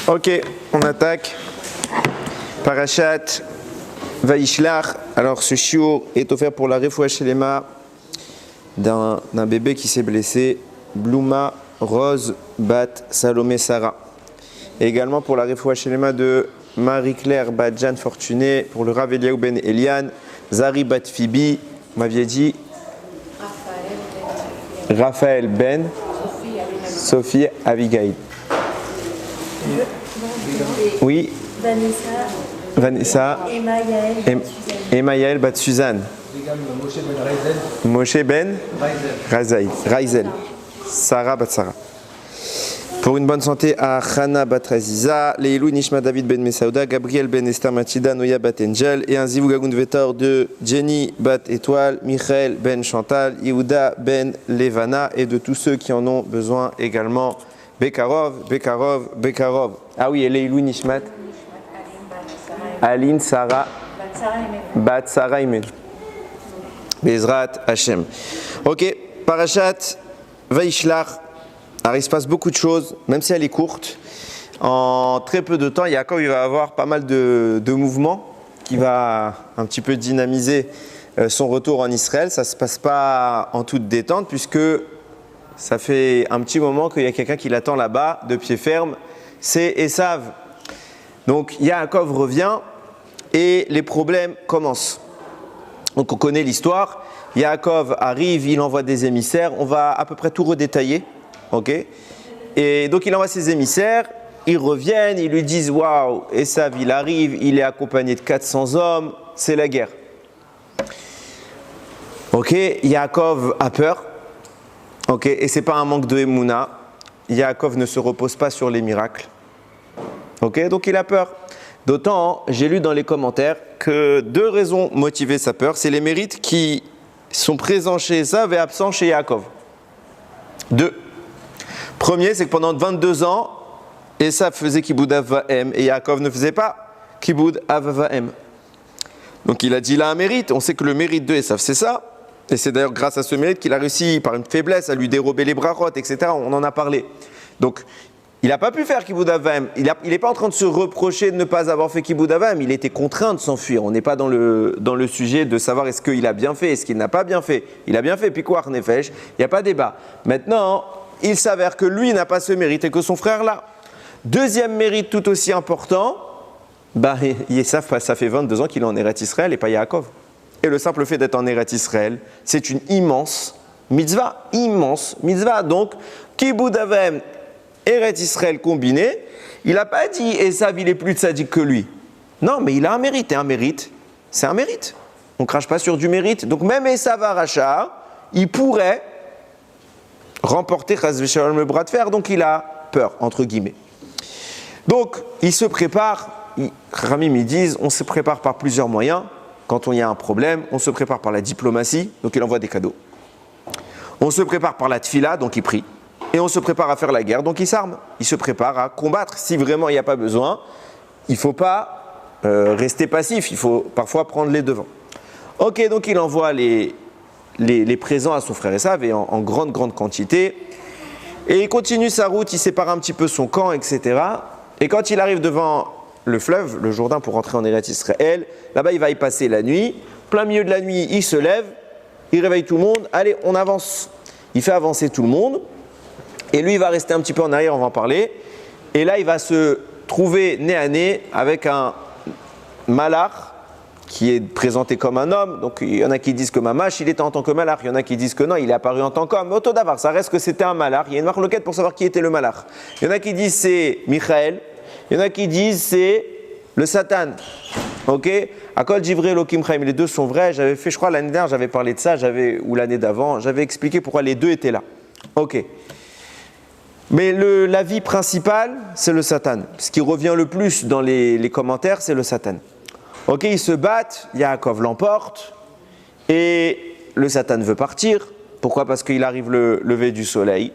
Ok, on attaque. Parashat Vaishlach. Alors ce shiur est offert pour la refoua shelema d'un bébé qui s'est blessé, Blouma Rose Bat Salomé Sarah. Et également pour la refoua shelema de Marie-Claire Bat Jeanne Fortuné, pour le Rav Eliaou Ben Eliane, Zari Bat Fibi, vous m'aviez dit Raphaël Ben, Sophie Abigail. Oui. Vanessa. Emma Yael Bat Suzanne. Moshe Ben Raizel. Sarah Bat Sarah. Pour une bonne santé à Chana Bat Raziza, Leilou Nishma David Ben Mesauda, Gabriel Ben Esther Matida, Noya Bat Angel, et un Zivou Gagoun Vetor de Jenny Bat Étoile, Michael Ben Chantal, Yehuda Ben Levana, et de tous ceux qui en ont besoin également. Bekarov. Ah oui, et Leilou Nishmat. Aline Sarah. Bat Sarah Imen. Bezrat Hashem. Ok, Parashat Vaishlach. Alors il se passe beaucoup de choses, même si elle est courte. En très peu de temps, Yaakov il va avoir pas mal de mouvements qui va un petit peu dynamiser son retour en Israël. Ça ne se passe pas en toute détente puisque ça fait un petit moment qu'il y a quelqu'un qui l'attend là-bas, de pied ferme. C'est Esav. Donc Yaakov revient et les problèmes commencent. Donc on connaît l'histoire. Yaakov arrive, il envoie des émissaires. On va à peu près tout redétailler. Ok, et donc il envoie ses émissaires, ils reviennent, ils lui disent waouh, Esav il arrive, il est accompagné de 400 hommes, c'est la guerre. Ok, Yaakov a peur, ok, et c'est pas un manque de Emouna, Yaakov ne se repose pas sur les miracles, ok, donc il a peur. D'autant, j'ai lu dans les commentaires que 2 raisons motivaient sa peur, c'est les mérites qui sont présents chez Esav et absents chez Yaakov. 2. Premier, c'est que pendant 22 ans, Esav faisait Kiboud Avahem et Yaakov ne faisait pas Kiboud Avahem. Donc il a dit là un mérite. On sait que le mérite de Esav, c'est ça. Et c'est d'ailleurs grâce à ce mérite qu'il a réussi par une faiblesse à lui dérober les brachot, etc. On en a parlé. Donc il n'a pas pu faire Kiboud Avahem. Il n'est pas en train de se reprocher de ne pas avoir fait Kiboud Avahem. Il était contraint de s'enfuir. On n'est pas dans le sujet de savoir est-ce qu'il a bien fait, est-ce qu'il n'a pas bien fait. Il a bien fait Pikuach Nefesh. Il n'y a pas débat. Maintenant, il s'avère que lui n'a pas ce mérite et que son frère l'a. Deuxième mérite tout aussi important, Esav, ça fait 22 ans qu'il est en Eretz Israël et pas Yaakov. Et le simple fait d'être en Eretz Israël, c'est une immense mitzvah. Donc, Kiboud Avahem, Eretz Israël combiné, il n'a pas dit Esav il est plus tzaddik que lui. Non, mais il a un mérite. Et un mérite, c'est un mérite. On ne crache pas sur du mérite. Donc même Esav Aracha, il pourrait remporter Chas v'Shalom le bras de fer, donc il a peur, entre guillemets. Donc, il se prépare, Ramim ils disent, on se prépare par plusieurs moyens. Quand il y a un problème, on se prépare par la diplomatie, donc il envoie des cadeaux. On se prépare par la tfila, donc il prie. Et on se prépare à faire la guerre, donc il s'arme. Il se prépare à combattre. Si vraiment il n'y a pas besoin, il ne faut pas rester passif, il faut parfois prendre les devants. Ok, donc il envoie les présents à son frère Esav et en grande quantité. Et il continue sa route, il sépare un petit peu son camp, etc. Et quand il arrive devant le fleuve, le Jourdain, pour rentrer en Eretz Israël, là-bas il va y passer la nuit. Plein milieu de la nuit, il se lève, il réveille tout le monde. Allez, on avance. Il fait avancer tout le monde. Et lui, il va rester un petit peu en arrière, on va en parler. Et là, il va se trouver nez à nez avec un malach, qui est présenté comme un homme. Donc il y en a qui disent que Mamash, il était en tant que malach. Il y en a qui disent que non, il est apparu en tant qu'homme. Mais au d'avar, ça reste que c'était un malach. Il y a une marloquette pour savoir qui était le malach. Il y en a qui disent c'est Michael. Il y en a qui disent c'est le Satan. Ok, Akol Jivrei Elokim Chaim. Les deux sont vrais. J'avais fait, je crois, l'année dernière, j'avais parlé de ça, ou l'année d'avant, j'avais expliqué pourquoi les deux étaient là. Ok. Mais l'avis principal, c'est le Satan. Ce qui revient le plus dans les commentaires, c'est le Satan. Ok, ils se battent, Yaakov l'emporte, et le Satan veut partir. Pourquoi ? Parce qu'il arrive le lever du soleil.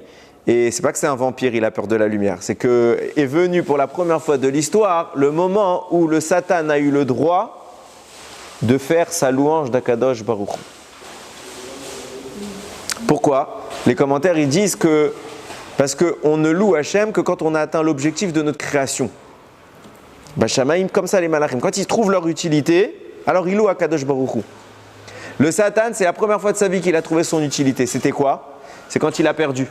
Et c'est pas que c'est un vampire, il a peur de la lumière. C'est que est venu pour la première fois de l'histoire le moment où le Satan a eu le droit de faire sa louange d'Akadosh Baruch Hu. Pourquoi ? Les commentaires ils disent que parce qu'on ne loue Hachem que quand on a atteint l'objectif de notre création. Bashamaim, comme ça les malachim. Quand ils trouvent leur utilité, alors ils louent à Kadosh Baruch Hu. Le Satan, c'est la première fois de sa vie qu'il a trouvé son utilité. C'était quoi? C'est quand il a perdu.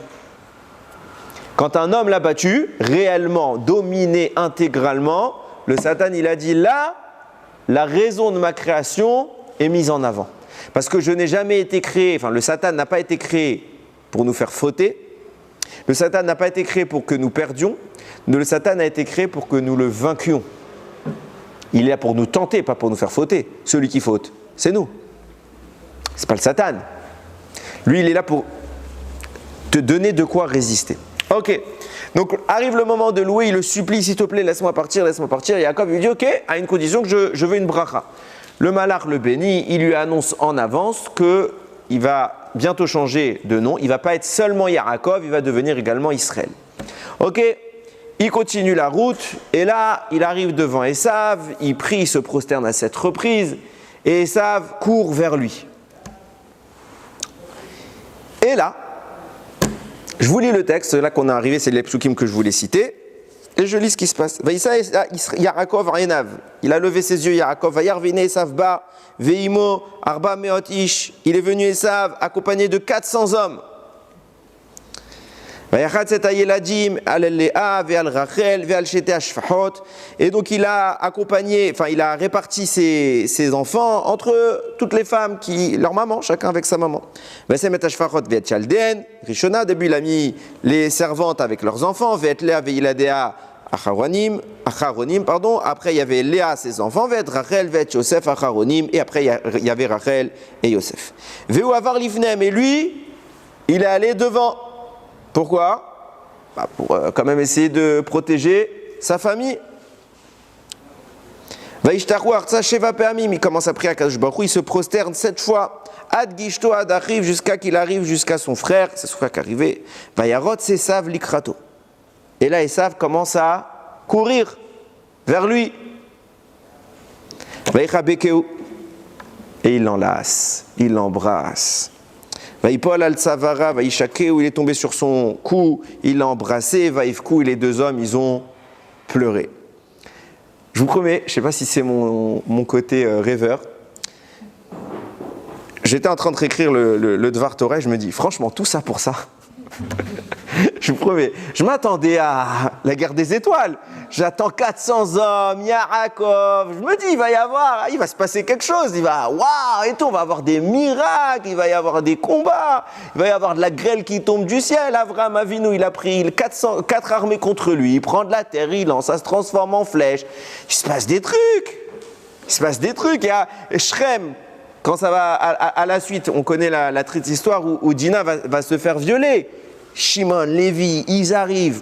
Quand un homme l'a battu, réellement, dominé intégralement, le Satan, il a dit là, la raison de ma création est mise en avant. Parce que je n'ai jamais été créé, enfin le Satan n'a pas été créé pour nous faire fauter. Le Satan n'a pas été créé pour que nous perdions. Le Satan a été créé pour que nous le vainquions. Il est là pour nous tenter, pas pour nous faire fauter. Celui qui faute, c'est nous. C'est pas le Satan. Lui, il est là pour te donner de quoi résister. Ok. Donc arrive le moment de louer, il le supplie, s'il te plaît, laisse-moi partir, laisse-moi partir. Et Yaakov lui dit, ok, à une condition que je veux une bracha. Le malach le bénit, il lui annonce en avance qu'il va bientôt changer de nom. Il ne va pas être seulement Yaakov, il va devenir également Israël. Ok, il continue la route, et là, il arrive devant Esav, il prie, il se prosterne à 7 reprises, et Esav court vers lui. Et là, je vous lis le texte, là qu'on est arrivé, c'est les psukim que je voulais citer, et je lis ce qui se passe. Yaakov Enav, il a levé ses yeux, Yaakov, Vayarvine Esav ba, Veimo, Arba Meot Ish, il est venu Esav accompagné de 400 hommes. Et donc il a accompagné, enfin il a réparti ses enfants entre toutes les femmes, leur maman, chacun avec sa maman. Rishona, début il a mis les servantes avec leurs enfants, Acharonim, après il y avait Léa, ses enfants, Rachel, Yosef, Acharonim, et après il y avait Rachel et Yosef. Veu avar livnem, et lui, il est allé devant. Pourquoi? Pour quand même essayer de protéger sa famille. Il commence à prier à Kadosh Baruch Hu, il se prosterne 7 fois. Ad gishto ad achiv, jusqu'à qu'il arrive jusqu'à son frère, c'est son frère qui est arrivé. Vayarot Esav likrato. Et là, Esav commence à courir vers lui. Vayichabekeu. Et il l'enlace, il l'embrasse. Vaïpol al-Tsavara, Vaïchakeu, il est tombé sur son cou, il l'a embrassé, Vaïfkou, et les deux hommes, ils ont pleuré. Je vous promets, je ne sais pas si c'est mon côté rêveur, j'étais en train de réécrire le Dvar Torah et je me dis, franchement, tout ça pour ça. Je vous promets, je m'attendais à la guerre des étoiles. J'attends 400 hommes, Yaakov. Je me dis, il va se passer quelque chose. Waouh, et tout, on va avoir des miracles, il va y avoir des combats, il va y avoir de la grêle qui tombe du ciel. Avraham Avinu, il a pris 4 armées contre lui, il prend de la terre, il lance, ça se transforme en flèche. Il se passe des trucs. Il y a Shrem. Quand ça va à la suite, on connaît la triste histoire où Dina va se faire violer. Shimon, Lévi, ils arrivent.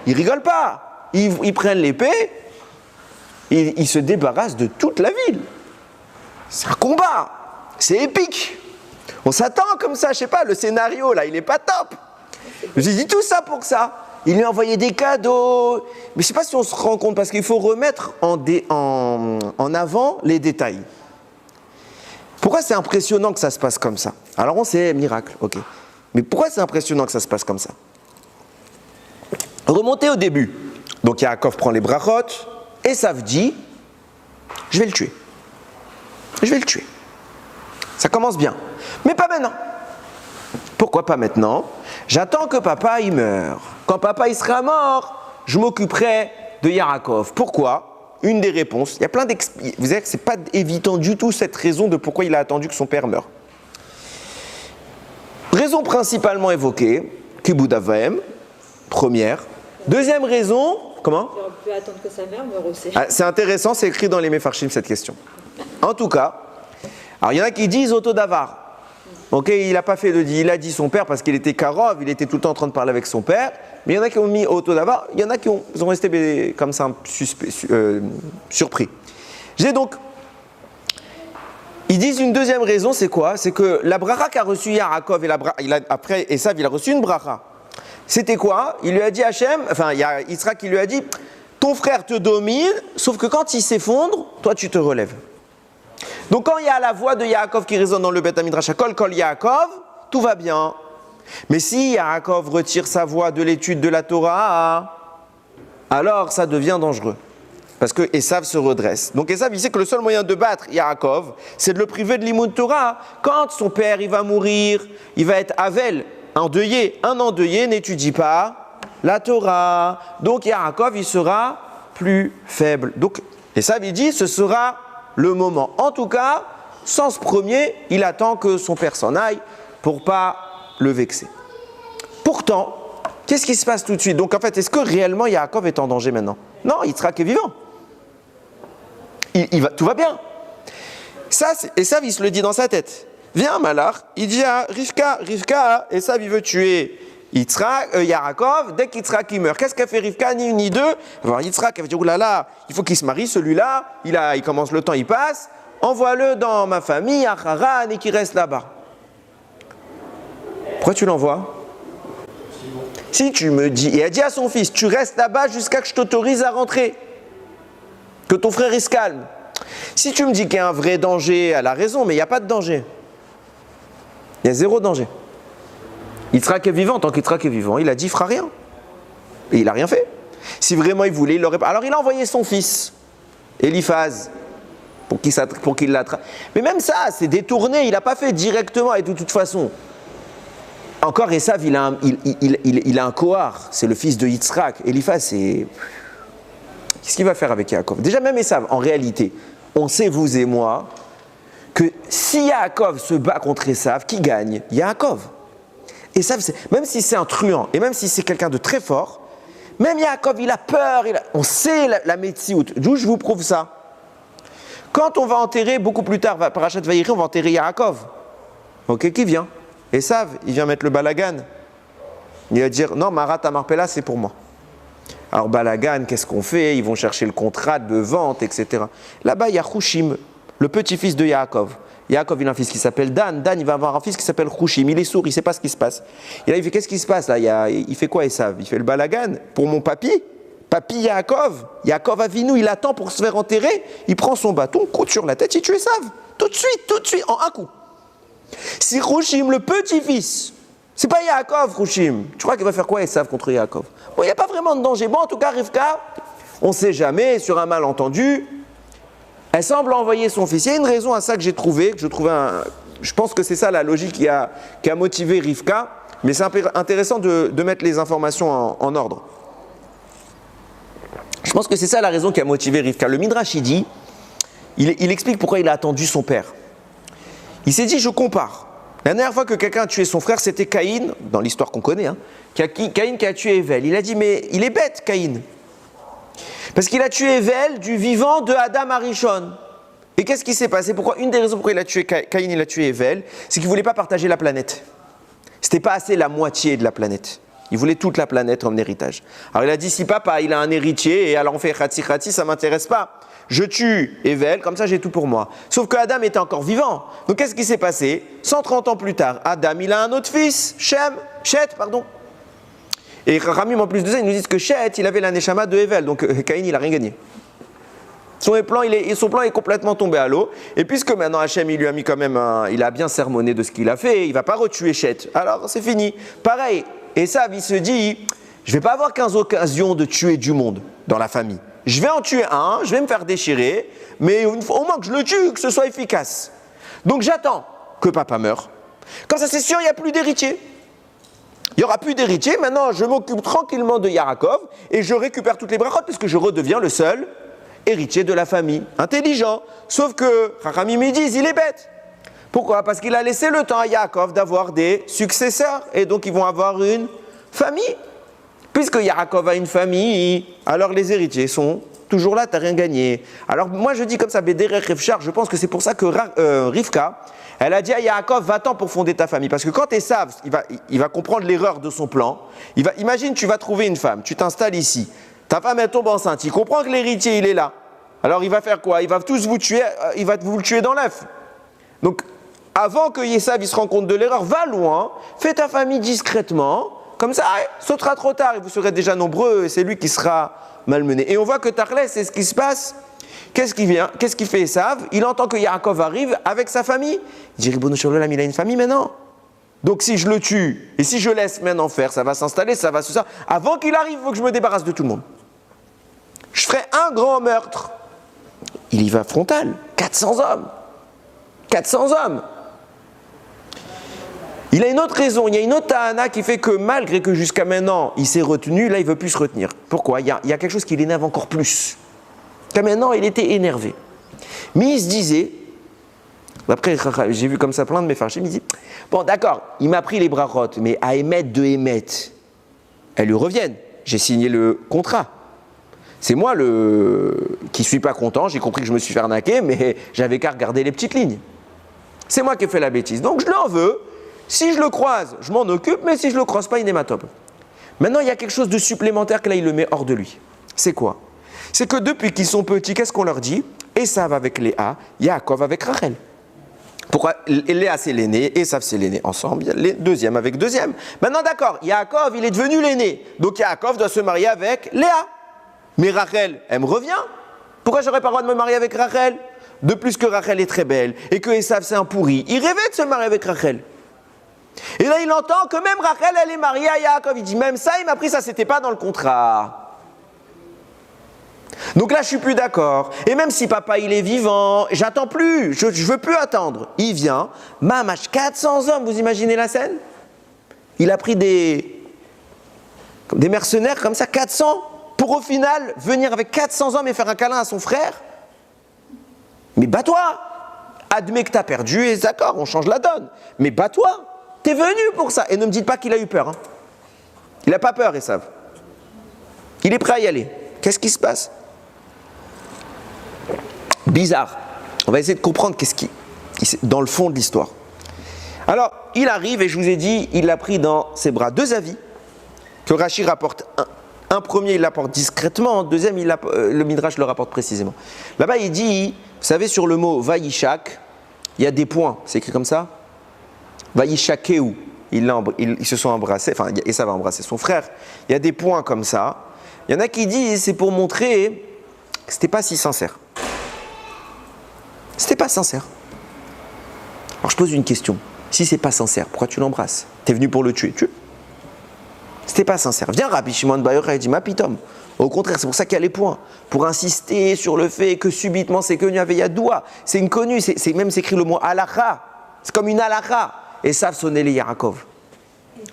Ils rigolent pas. Ils prennent l'épée. Ils se débarrassent de toute la ville. C'est un combat. C'est épique. On s'attend comme ça, je sais pas, le scénario là, il est pas top. J'ai dit tout ça pour ça. Il lui a envoyé des cadeaux. Mais je sais pas si on se rend compte, parce qu'il faut remettre en avant les détails. Pourquoi c'est impressionnant que ça se passe comme ça? Alors on sait, miracle, ok. Mais pourquoi c'est impressionnant que ça se passe comme ça? Remontez au début. Donc Yaakov prend les brachot, et Esav dit, je vais le tuer. Ça commence bien. Mais pas maintenant. Pourquoi pas maintenant? J'attends que papa il meure. Quand papa il sera mort, je m'occuperai de Yaakov. Pourquoi? Une des réponses, il y a plein d'explications. Vous savez que ce n'est pas évident du tout cette raison de pourquoi il a attendu que son père meure. Raison principalement évoquée, Kibud Avaim, première. Deuxième raison, comment? Il aurait pu attendre que sa mère meure aussi. C'est intéressant, c'est écrit dans les Mefarshim cette question. En tout cas, alors il y en a qui disent Autodavar. Ok, il n'a pas fait de dit, il a dit son père parce qu'il était Karov, il était tout le temps en train de parler avec son père. Mais il y en a qui ont mis Autodavar, il y en a qui ont resté comme ça surpris. J'ai donc. Ils disent une deuxième raison, c'est quoi? C'est que la bracha qu'a reçu Yaakov, après Esav, il a reçu une bracha. C'était quoi? Il lui a dit Hachem, il y a Yitzhak qui lui a dit, ton frère te domine, sauf que quand il s'effondre, toi tu te relèves. Donc quand il y a la voix de Yaakov qui résonne dans le Beth Midrash Kol Yaakov, tout va bien. Mais si Yaakov retire sa voix de l'étude de la Torah, alors ça devient dangereux. Parce que Esav se redresse. Donc Esav, il sait que le seul moyen de battre Yaakov, c'est de le priver de l'Imoun Torah. Quand son père, il va mourir, il va être Avel, endeuillé. Un endeuillé n'étudie pas la Torah. Donc Yaakov, il sera plus faible. Donc Esav, il dit, ce sera le moment. En tout cas, sens premier, il attend que son père s'en aille pour pas le vexer. Pourtant, qu'est-ce qui se passe tout de suite? Donc en fait, est-ce que réellement Yaakov est en danger maintenant? Non, Yitzhak est vivant. Tout va bien. Esav, il se le dit dans sa tête. Viens, Malach, il dit à Rivka, Esav, il veut tuer Yaakov, dès qu'Yitzhak il meurt. Qu'est-ce qu'a fait Rivka? Ni une ni deux. Alors Yitzhak, elle va dire, oulala, il faut qu'il se marie, celui-là, il commence le temps, il passe, envoie-le dans ma famille, à Haran, et qu'il reste là-bas. Pourquoi tu l'envoies? Si tu me dis, et elle dit à son fils, tu restes là-bas jusqu'à que je t'autorise à rentrer, que ton frère il se calme. Si tu me dis qu'il y a un vrai danger, elle a raison, mais il n'y a pas de danger. Il y a zéro danger. Yitzhak est vivant, tant qu'Yitzhak est vivant, il a dit, il fera rien. Et il n'a rien fait. Si vraiment il voulait, il l'aurait pas. Alors il a envoyé son fils, Eliphaz, pour qu'il l'attrape. Mais même ça, c'est détourné, il n'a pas fait directement, et de toute façon. Encore Esav, il a un Kohar, c'est le fils de Yitzhak. Eliphaz, c'est... Qu'est-ce qu'il va faire avec Yaakov? Déjà, même Esav, en réalité, on sait, vous et moi, que si Yaakov se bat contre Esav, qui gagne? Yaakov. Esav, même si c'est un truand, et même si c'est quelqu'un de très fort, même Yaakov, il a peur, on sait la métiout. D'où je vous prouve ça? Quand on va enterrer, beaucoup plus tard, Parashat Vayikra, on va enterrer Yaakov. Ok, qui vient? Esav, il vient mettre le balagan. Il va dire, non, Marat Amarpela, c'est pour moi. Alors balagan, qu'est-ce qu'on fait? Ils vont chercher le contrat de vente, etc. Là-bas, il y a Hushim, le petit-fils de Yaakov. Yaakov, il a un fils qui s'appelle Dan. Dan, il va avoir un fils qui s'appelle Hushim. Il est sourd, il ne sait pas ce qui se passe. Et là, il fait, qu'est-ce qui se passe là? Il fait quoi, Esav? Il fait le balagan pour mon papy. Papy Yaakov. Yaakov Avinu, il attend pour se faire enterrer. Il prend son bâton, coup sur la tête, il tue Esav. Tout de suite, en un coup. Si Hushim, le petit-fils, c'est pas Yaakov, Hushim, tu crois qu'il va faire quoi Esav contre Yaakov? Bon, il n'y a pas vraiment de danger. Bon, en tout cas, Rivka, on ne sait jamais, sur un malentendu, elle semble envoyer son fils. Il y a une raison à ça que j'ai trouvé, je pense que c'est ça la logique qui a motivé Rivka, mais c'est intéressant de mettre les informations en ordre. Je pense que c'est ça la raison qui a motivé Rivka. Le Midrash, il dit, il explique pourquoi il a attendu son père. Il s'est dit, je compare. La dernière fois que quelqu'un a tué son frère, c'était Caïn, dans l'histoire qu'on connaît, Caïn qui a tué Ével. Il a dit, mais il est bête, Caïn. Parce qu'il a tué Ével du vivant de Adam Arishon. Et qu'est-ce qui s'est passé? Une des raisons pourquoi il a tué Caïn, il a tué Ével, c'est qu'il ne voulait pas partager la planète. C'était pas assez la moitié de la planète. Il voulait toute la planète en héritage. Alors il a dit, si papa, il a un héritier, et alors on fait khatsi, ça ne m'intéresse pas. Je tue Ével, comme ça j'ai tout pour moi. Sauf que Adam était encore vivant. Donc qu'est-ce qui s'est passé? 130 ans plus tard, Adam, il a un autre fils, Chet. Et Ramim, en plus de ça, ils nous disent que Chet, il avait la neshama de Ével. Donc Caïn, il n'a rien gagné. Son plan est complètement tombé à l'eau. Et puisque maintenant Hachem, il lui a mis quand même il a bien sermonné de ce qu'il a fait, il ne va pas retuer Chet. Alors c'est fini. Pareil. Et ça, il se dit, je ne vais pas avoir 15 occasions de tuer du monde dans la famille. Je vais en tuer un, je vais me faire déchirer, mais au moins que je le tue, que ce soit efficace. Donc j'attends que papa meure. Comme ça, c'est sûr, il n'y a plus d'héritier. Il n'y aura plus d'héritier. Maintenant, je m'occupe tranquillement de Yaakov et je récupère toutes les brachot puisque je redeviens le seul héritier de la famille. Intelligent. Sauf que, Chachamim me disent, il est bête. Pourquoi? Parce qu'il a laissé le temps à Yaakov d'avoir des successeurs et donc ils vont avoir une famille. Puisque Yaakov a une famille, alors les héritiers sont toujours là, tu n'as rien gagné. Alors moi je dis comme ça, Bederech Revchar, je pense que c'est pour ça que Rivka, elle a dit à Yaakov, va-t'en pour fonder ta famille. Parce que quand Esav, il va comprendre l'erreur de son plan. Imagine, tu vas trouver une femme, tu t'installes ici, ta femme elle tombe enceinte, il comprend que l'héritier il est là. Alors il va faire quoi? Il va tous vous tuer, il va vous le tuer dans l'œuf. Donc avant que Esav il se rende compte de l'erreur, va loin, fais ta famille discrètement. Comme ça, sautera trop tard et vous serez déjà nombreux et c'est lui qui sera malmené. Et on voit que Tarlès, c'est ce qui se passe. Qu'est-ce qu'il fait Esav? Il entend que Yaakov arrive avec sa famille. Il dit, Ribono Shel Olam, il a une famille maintenant. Donc si je le tue et si je laisse maintenant faire, ça va s'installer, ça va se faire. Avant qu'il arrive, il faut que je me débarrasse de tout le monde. Je ferai un grand meurtre. Il y va frontal. 400 hommes. 400 hommes. Il a une autre raison, il y a une autre ta'ana qui fait que malgré que jusqu'à maintenant il s'est retenu, là il ne veut plus se retenir. Pourquoi ? Il y a quelque chose qui l'énerve encore plus. Jusqu'à maintenant il était énervé. Mais il se disait, après j'ai vu comme ça plein de mes farchim, il dit, bon d'accord, il m'a pris les brachot, mais à émettre de émettre, elles lui reviennent. J'ai signé le contrat. C'est moi qui ne suis pas content, j'ai compris que je me suis fait arnaquer, mais j'avais qu'à regarder les petites lignes. C'est moi qui ai fait la bêtise, donc je l'en veux. Si je le croise, je m'en occupe, mais si je ne le croise pas, il est ma top. Maintenant, il y a quelque chose de supplémentaire que là, il le met hors de lui. C'est quoi ? C'est que depuis qu'ils sont petits, qu'est-ce qu'on leur dit ? Esav avec Léa, Yaakov avec Rachel. Pourquoi ? Léa, c'est l'aîné, Esav, c'est l'aîné. Ensemble, les deuxième avec deuxième. Maintenant, d'accord, Yaakov, il est devenu l'aîné. Donc, Yaakov doit se marier avec Léa. Mais Rachel, elle me revient. Pourquoi j'aurais pas le droit de me marier avec Rachel ? De plus que Rachel est très belle et que Esav, c'est un pourri. Il rêvait de se marier avec Rachel. Et là, il entend que même Rachel, elle est mariée à Yaakov. Il dit, même ça, il m'a pris, ça, c'était pas dans le contrat. Donc là, je suis plus d'accord. Et même si papa, il est vivant, j'attends plus, je veux plus attendre. Il vient, mamache, 400 hommes, vous imaginez la scène ? Il a pris des mercenaires comme ça, 400, pour au final venir avec 400 hommes et faire un câlin à son frère. Mais bats-toi. Admets que tu as perdu et d'accord, on change la donne. Mais bats-toi. T'es venu pour ça. Et ne me dites pas qu'il a eu peur. Hein. Il n'a pas peur, Esav. Il est prêt à y aller. Qu'est-ce qui se passe ? Bizarre. On va essayer de comprendre qu'est-ce qui dans le fond de l'histoire. Alors, il arrive et je vous ai dit, il a pris dans ses bras deux avis que Rashi rapporte. Un premier, il l'apporte discrètement. Deuxième, le Midrash le rapporte précisément. Là-bas, il dit, vous savez, sur le mot Vaïshak, il y a des points. C'est écrit comme ça ? Vaïshakeu, ils se sont embrassés, enfin, Esav va embrasser son frère. Il y a des points comme ça. Il y en a qui disent c'est pour montrer que c'était pas si sincère. C'était pas sincère. Alors je pose une question. Si c'est pas sincère, pourquoi tu l'embrasses ? T'es venu pour le tuer, tue. C'était pas sincère. Viens Rabbi Shimon Bar Yochai, il dit ma pitom. Au contraire, c'est pour ça qu'il y a les points. Pour insister sur le fait que subitement c'est connu avec Yadoua. C'est une connue, c'est même s'écrit le mot halakha. C'est comme une halakha. Esav sonnait les Yaakov.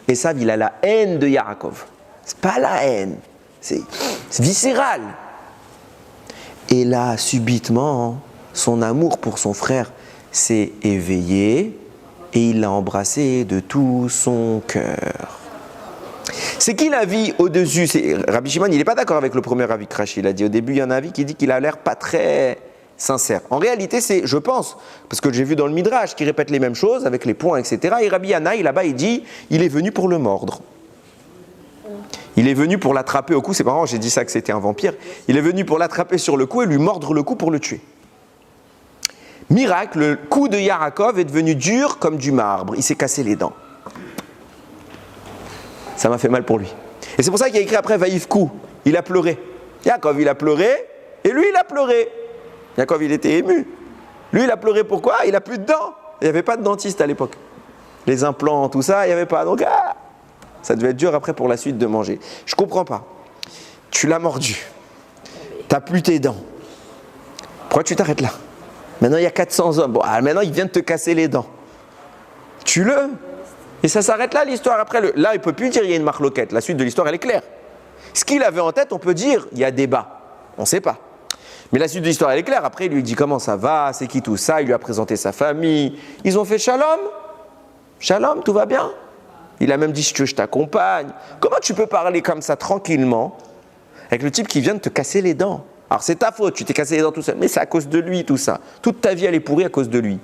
Esav, il a la haine de Yaakov. C'est pas la haine, c'est viscéral. Et là, subitement, son amour pour son frère s'est éveillé et il l'a embrassé de tout son cœur. C'est qui l'avis au-dessus ? Rabbi Shimon, il n'est pas d'accord avec le premier avis que Rashi. Il a dit au début, il y a un avis qui dit qu'il a l'air pas très sincère. En réalité, c'est, je pense, parce que j'ai vu dans le Midrash qui répète les mêmes choses avec les points, etc. Et Rabbi Yanaï, là-bas, il dit, il est venu pour le mordre. Il est venu pour l'attraper au cou. C'est marrant, j'ai dit ça que c'était un vampire. Il est venu pour l'attraper sur le cou et lui mordre le cou pour le tuer. Miracle, le cou de Yaakov est devenu dur comme du marbre. Il s'est cassé les dents. Ça m'a fait mal pour lui. Et c'est pour ça qu'il a écrit après Vaïfkou. Il a pleuré. Yaakov, il a pleuré et lui, il a pleuré. Yaakov, il était ému. Lui, il a pleuré pourquoi ? Il n'a plus de dents. Il n'y avait pas de dentiste à l'époque. Les implants, tout ça, il n'y avait pas. Donc, ça devait être dur après pour la suite de manger. Je ne comprends pas. Tu l'as mordu. Tu n'as plus tes dents. Pourquoi tu t'arrêtes là ? Maintenant, il y a 400 hommes. Bon, maintenant, il vient de te casser les dents. Tue-le. Et ça s'arrête là, l'histoire. Après, là, il ne peut plus dire il y a une marloquette. La suite de l'histoire, elle est claire. Ce qu'il avait en tête, on peut dire il y a débat. On ne sait pas. Mais la suite de l'histoire, elle est claire. Après, il lui dit comment ça va, c'est qui tout ça. Il lui a présenté sa famille. Ils ont fait shalom. Shalom, tout va bien. Il a même dit si tu veux, je t'accompagne. Comment tu peux parler comme ça tranquillement avec le type qui vient de te casser les dents ? Alors, c'est ta faute, tu t'es cassé les dents tout seul. Mais c'est à cause de lui, tout ça. Toute ta vie, elle est pourrie à cause de lui.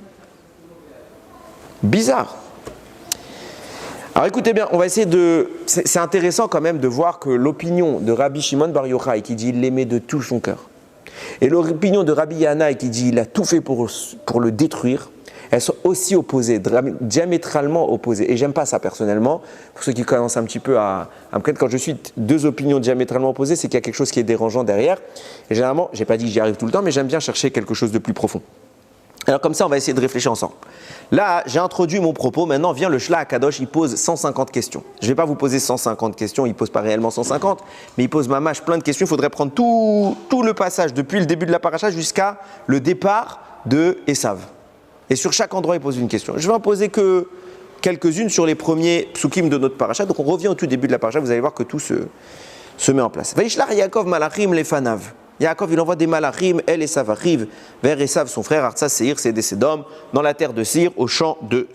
Bizarre. Alors écoutez bien, on va essayer de... C'est intéressant quand même de voir que l'opinion de Rabbi Shimon Bar Yochai qui dit il l'aimait de tout son cœur, et l'opinion de Rabbi Yanaï qui dit il a tout fait pour le détruire, elles sont aussi opposées, diamétralement opposées. Et j'aime pas ça personnellement. Pour ceux qui commencent un petit peu à me connaître, quand je suis deux opinions diamétralement opposées, c'est qu'il y a quelque chose qui est dérangeant derrière. Et généralement, j'ai pas dit que j'y arrive tout le temps, mais j'aime bien chercher quelque chose de plus profond. Alors comme ça, on va essayer de réfléchir ensemble. Là, j'ai introduit mon propos. Maintenant, vient le Shla Akadosh, il pose 150 questions. Je ne vais pas vous poser 150 questions, il ne pose pas réellement 150, mais il pose mamash plein de questions. Il faudrait prendre tout le passage, depuis le début de la paracha jusqu'à le départ de Esav. Et sur chaque endroit, il pose une question. Je vais en poser que quelques-unes sur les premiers psukim de notre paracha. Donc on revient au tout début de la paracha, vous allez voir que tout se met en place. Vaishlar Yaakov malachim lefanav. Yaakov, il envoie des malachim, El Esav arrive vers Esav, son frère, Artsa Seir, c'est des Sédom, dans la terre de Seir, au champ de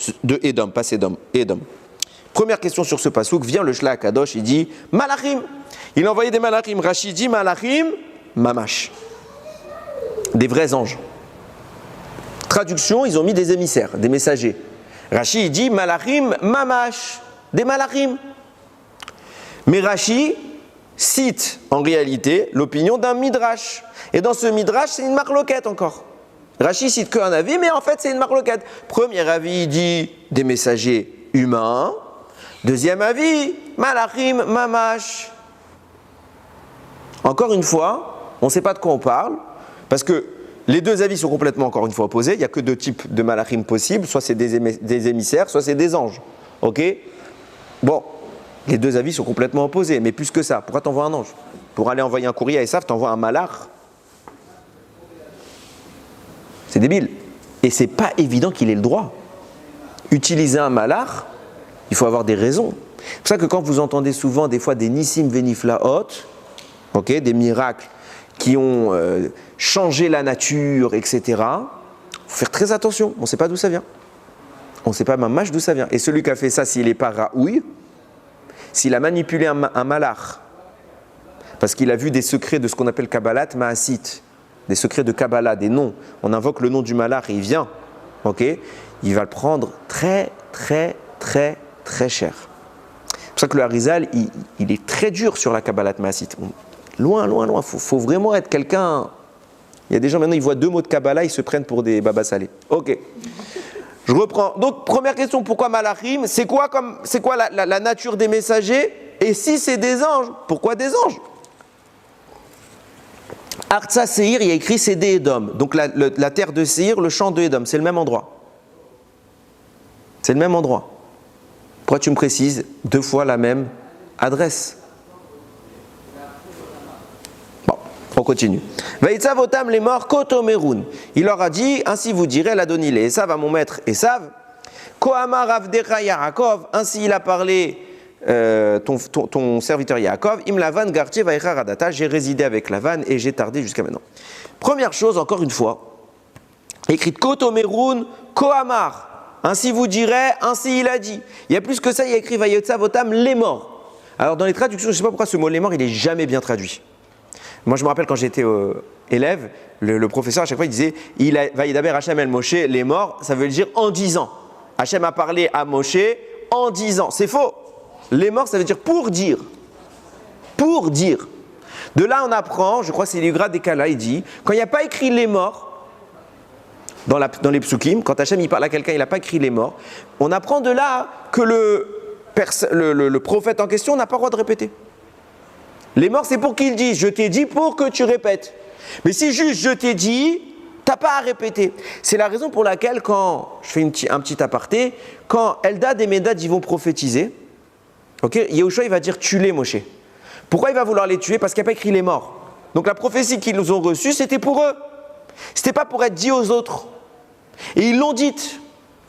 Édom, pas Sédom, Édom. Première question sur ce pasouk, vient le Shla Kadosh, il dit malachim. Il a envoyé des malachim. Rashi dit malachim, mamash. Des vrais anges. Traduction, ils ont mis des émissaires, des messagers. Rashi, il dit malachim, mamash. Des malachim. Mais Rashi cite en réalité l'opinion d'un midrash. Et dans ce midrash, c'est une marloquette encore. Rashi cite qu'un avis, mais en fait, c'est une marloquette. Premier avis, il dit des messagers humains. Deuxième avis, malachim, mamash. Encore une fois, on ne sait pas de quoi on parle, parce que les deux avis sont complètement, encore une fois, opposés. Il n'y a que deux types de malachim possibles. Soit c'est des émissaires, soit c'est des anges. Ok ? Bon. Les deux avis sont complètement opposés, mais plus que ça. Pourquoi t'envoies un ange ? Pour aller envoyer un courrier à Esav, t'envoies un malach. C'est débile. Et c'est pas évident qu'il ait le droit. Utiliser un malach, il faut avoir des raisons. C'est pour ça que quand vous entendez souvent des fois des nissim veniflaot, okay, des miracles qui ont changé la nature, etc., il faut faire très attention. On ne sait pas d'où ça vient. On ne sait pas mamash d'où ça vient. Et celui qui a fait ça, s'il n'est pas raoui, s'il a manipulé un malach, parce qu'il a vu des secrets de ce qu'on appelle Kabbalat Maasit, des secrets de Kabbalah, des noms, on invoque le nom du malach et il vient, ok, il va le prendre très, très, très, très cher. C'est pour ça que le Harizal, il est très dur sur la Kabbalat Maasit. Loin, loin, loin, faut vraiment être quelqu'un. Il y a des gens maintenant, ils voient deux mots de Kabbalah, ils se prennent pour des babas salés. Ok. Je reprends. Donc, première question, pourquoi malachim ? C'est quoi la nature des messagers ? Et si c'est des anges, pourquoi des anges ? Artsa Seir, il y a écrit c'est des Édom. Donc, la terre de Seir, le champ de Édom, c'est le même endroit. C'est le même endroit. Pourquoi tu me précises deux fois la même adresse ? Bon, on continue. Vaïtsavotam les morts kotomeroun. Il leur a dit, ainsi vous direz l'Adonil et Esav à mon maître Esav, Kohamar Avdecha Yaakov, ainsi il a parlé ton serviteur Yaakov, Im Lavan Gartier Vaïcha Radata, j'ai résidé avec Lavan et j'ai tardé jusqu'à maintenant. Première chose, encore une fois, écrite kotomeroun, Kohamar, ainsi vous direz, ainsi il a dit. Il y a plus que ça, il y a écrit Vaïtsavotam les morts. Alors dans les traductions, je ne sais pas pourquoi ce mot les morts, il n'est jamais bien traduit. Moi, je me rappelle quand j'étais élève, le professeur, à chaque fois, il disait « Vaïdaber Hachem el Moshe, les morts », ça veut dire en disant. Hachem a parlé à Moshe en disant. C'est faux. Les morts, ça veut dire pour dire. Pour dire. De là, on apprend, je crois que c'est l'Igra des Kala, il dit, quand il n'y a pas écrit les morts, dans les psukim, quand Hachem il parle à quelqu'un, il n'a pas écrit les morts, on apprend de là que le prophète en question n'a pas le droit de répéter. Les morts, c'est pour qu'ils disent. Je t'ai dit pour que tu répètes. Mais si juste je t'ai dit, t'as pas à répéter. C'est la raison pour laquelle quand, je fais un petit aparté, quand Eldad et Medad ils vont prophétiser, okay, Yehoshua il va dire tue-les Moshe. Pourquoi il va vouloir les tuer ? Parce qu'il n'y a pas écrit les morts. Donc la prophétie qu'ils nous ont reçue, c'était pour eux. C'était pas pour être dit aux autres. Et ils l'ont dite.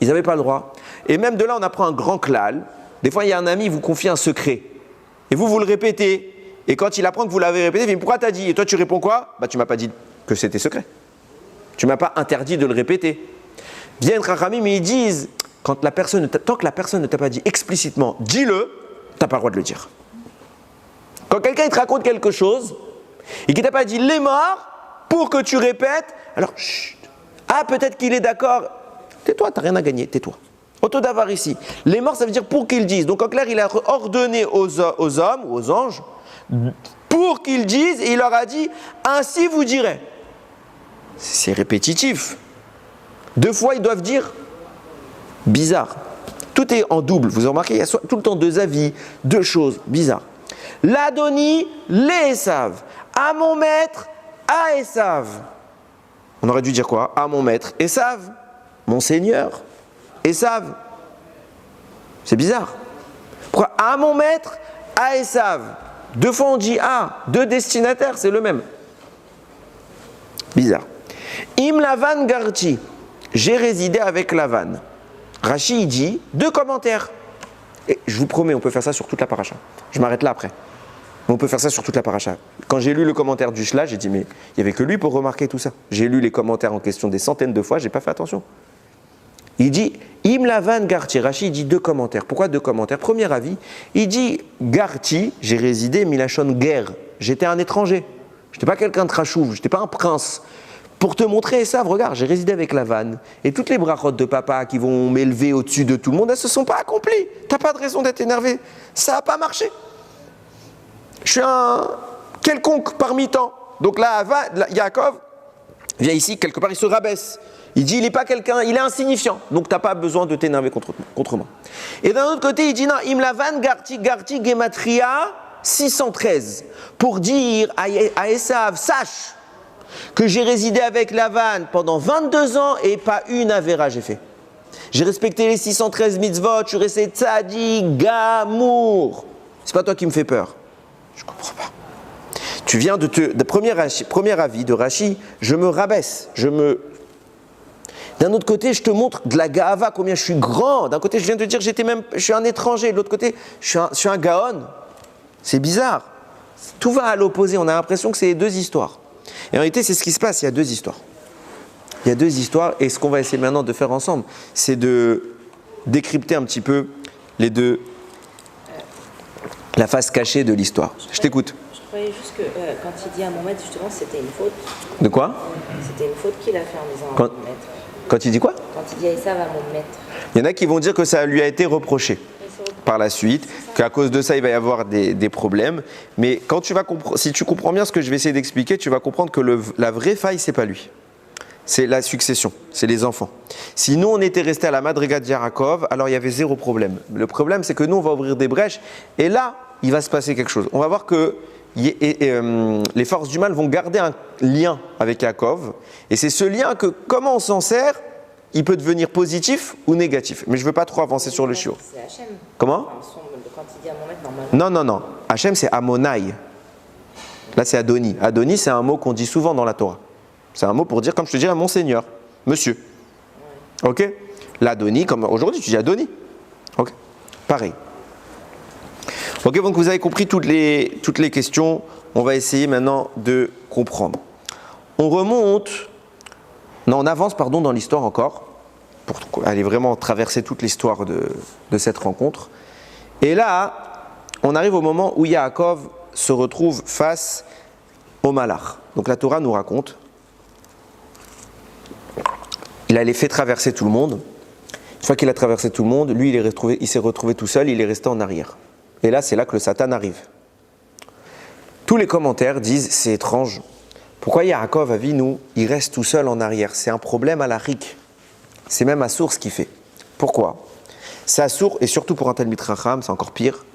Ils n'avaient pas le droit. Et même de là, on apprend un grand klal. Des fois, il y a un ami, il vous confie un secret. Et vous le répétez. Et quand il apprend que vous l'avez répété, il dit pourquoi t'as dit ? Et toi tu réponds quoi ? Bah tu m'as pas dit que c'était secret. Tu m'as pas interdit de le répéter. Viennent Rachamim mais ils disent tant que la personne ne t'a pas dit explicitement, dis-le, t'as pas le droit de le dire. Quand quelqu'un il te raconte quelque chose et qu'il t'a pas dit les morts pour que tu répètes, alors chut. Ah peut-être qu'il est d'accord. Tais-toi, t'as rien à gagner, tais-toi. Auto d'avoir ici. Les morts ça veut dire pour qu'ils disent. Donc en clair il a ordonné aux hommes ou aux anges pour qu'ils disent, et il leur a dit, ainsi vous direz. C'est répétitif. Deux fois, ils doivent dire. Bizarre. Tout est en double. Vous avez remarqué, il y a tout le temps deux avis, deux choses. Bizarre. L'Adoni, les Esav. À mon maître, à Esav. On aurait dû dire quoi? À mon maître Esav, mon seigneur Esav. C'est bizarre. Pourquoi à mon maître, à Esav? Deux fois on dit à, deux destinataires, c'est le même. Bizarre. Im Lavan Garti, j'ai résidé avec Lavan. Rashi il dit deux commentaires. Et je vous promets, on peut faire ça sur toute la paracha. Je m'arrête là après. Mais on peut faire ça sur toute la paracha. Quand j'ai lu le commentaire du Shla, j'ai dit mais il n'y avait que lui pour remarquer tout ça. J'ai lu les commentaires en question des centaines de fois, j'ai pas fait attention. Il dit Im Lavan Garti. Rashi dit deux commentaires. Pourquoi deux commentaires? Premier avis, il dit Garti, j'ai résidé Milachon guerre. J'étais un étranger. Je n'étais pas quelqu'un de trachouv, je n'étais pas un prince. Pour te montrer ça, regarde, j'ai résidé avec Lavan. Et toutes les brachot de papa qui vont m'élever au-dessus de tout le monde, elles ne se sont pas accomplies. Tu n'as pas de raison d'être énervé. Ça n'a pas marché. Je suis un quelconque parmi tant. Donc là, Yaakov vient ici, quelque part, il se rabaisse. Il dit, il n'est pas quelqu'un, il est insignifiant. Donc tu n'as pas besoin de t'énerver contre moi. Et d'un autre côté, il dit, non, Im Lavan Garti Gematria 613. Pour dire à Esav, sache que j'ai résidé avec Lavan pendant 22 ans et pas une avéra j'ai fait. J'ai respecté les 613 mitzvot, je suis resté tzadi, gamour. C'est pas toi qui me fais peur. Je comprends pas. Tu viens de premier avis de Rashi, je me rabaisse, D'un autre côté, je te montre de la gaava, combien je suis grand. D'un côté, je viens de te dire je suis un étranger. De l'autre côté, je suis un gaon. C'est bizarre. Tout va à l'opposé. On a l'impression que c'est les deux histoires. Et en réalité, c'est ce qui se passe. Il y a deux histoires. Il y a deux histoires. Et ce qu'on va essayer maintenant de faire ensemble, c'est de décrypter un petit peu les deux, la face cachée de l'histoire. Je t'écoute. Je croyais juste que quand il dit à mon maître, justement, c'était une faute. De quoi? C'était une faute qu'il a fait en disant à mon maître. Quand il dit quoi? Quand il dit à Esav à mon maître. Il y en a qui vont dire que ça lui a été reproché par la suite, qu'à cause de ça, il va y avoir des problèmes. Mais quand si tu comprends bien ce que je vais essayer d'expliquer, tu vas comprendre que la vraie faille, c'est pas lui. C'est la succession, c'est les enfants. Si nous, on était resté à la Madriga de Yaakov, alors il y avait zéro problème. Le problème, c'est que nous, on va ouvrir des brèches, et là, il va se passer quelque chose. On va voir que les forces du mal vont garder un lien avec Yaakov, et c'est ce lien que, comment on s'en sert, il peut devenir positif ou négatif. Mais je ne veux pas trop avancer sur le chiot. C'est Hachem. Comment? Quand il dit à mon maître, normalement. Non. Hachem, c'est Amonai. Là, c'est Adoni. Adoni, c'est un mot qu'on dit souvent dans la Torah. C'est un mot pour dire, comme je te dis, à mon seigneur, monsieur. Ok? L'Adoni, comme aujourd'hui, tu dis Adoni. Ok? Pareil. Ok, donc vous avez compris toutes les questions. On va essayer maintenant de comprendre. On avance dans l'histoire encore, pour aller vraiment traverser toute l'histoire de cette rencontre. Et là, on arrive au moment où Yaakov se retrouve face au Malach. Donc la Torah nous raconte, il a fait traverser tout le monde. Une fois qu'il a traversé tout le monde, lui il s'est retrouvé tout seul, il est resté en arrière. Et là, c'est là que le Satan arrive. Tous les commentaires disent, c'est étrange. Pourquoi Yaakov Avinu, il reste tout seul en arrière? C'est un problème à la rik. C'est même à source qui fait. Pourquoi? C'est à source, et surtout pour un Talmid Chacham, c'est encore pire,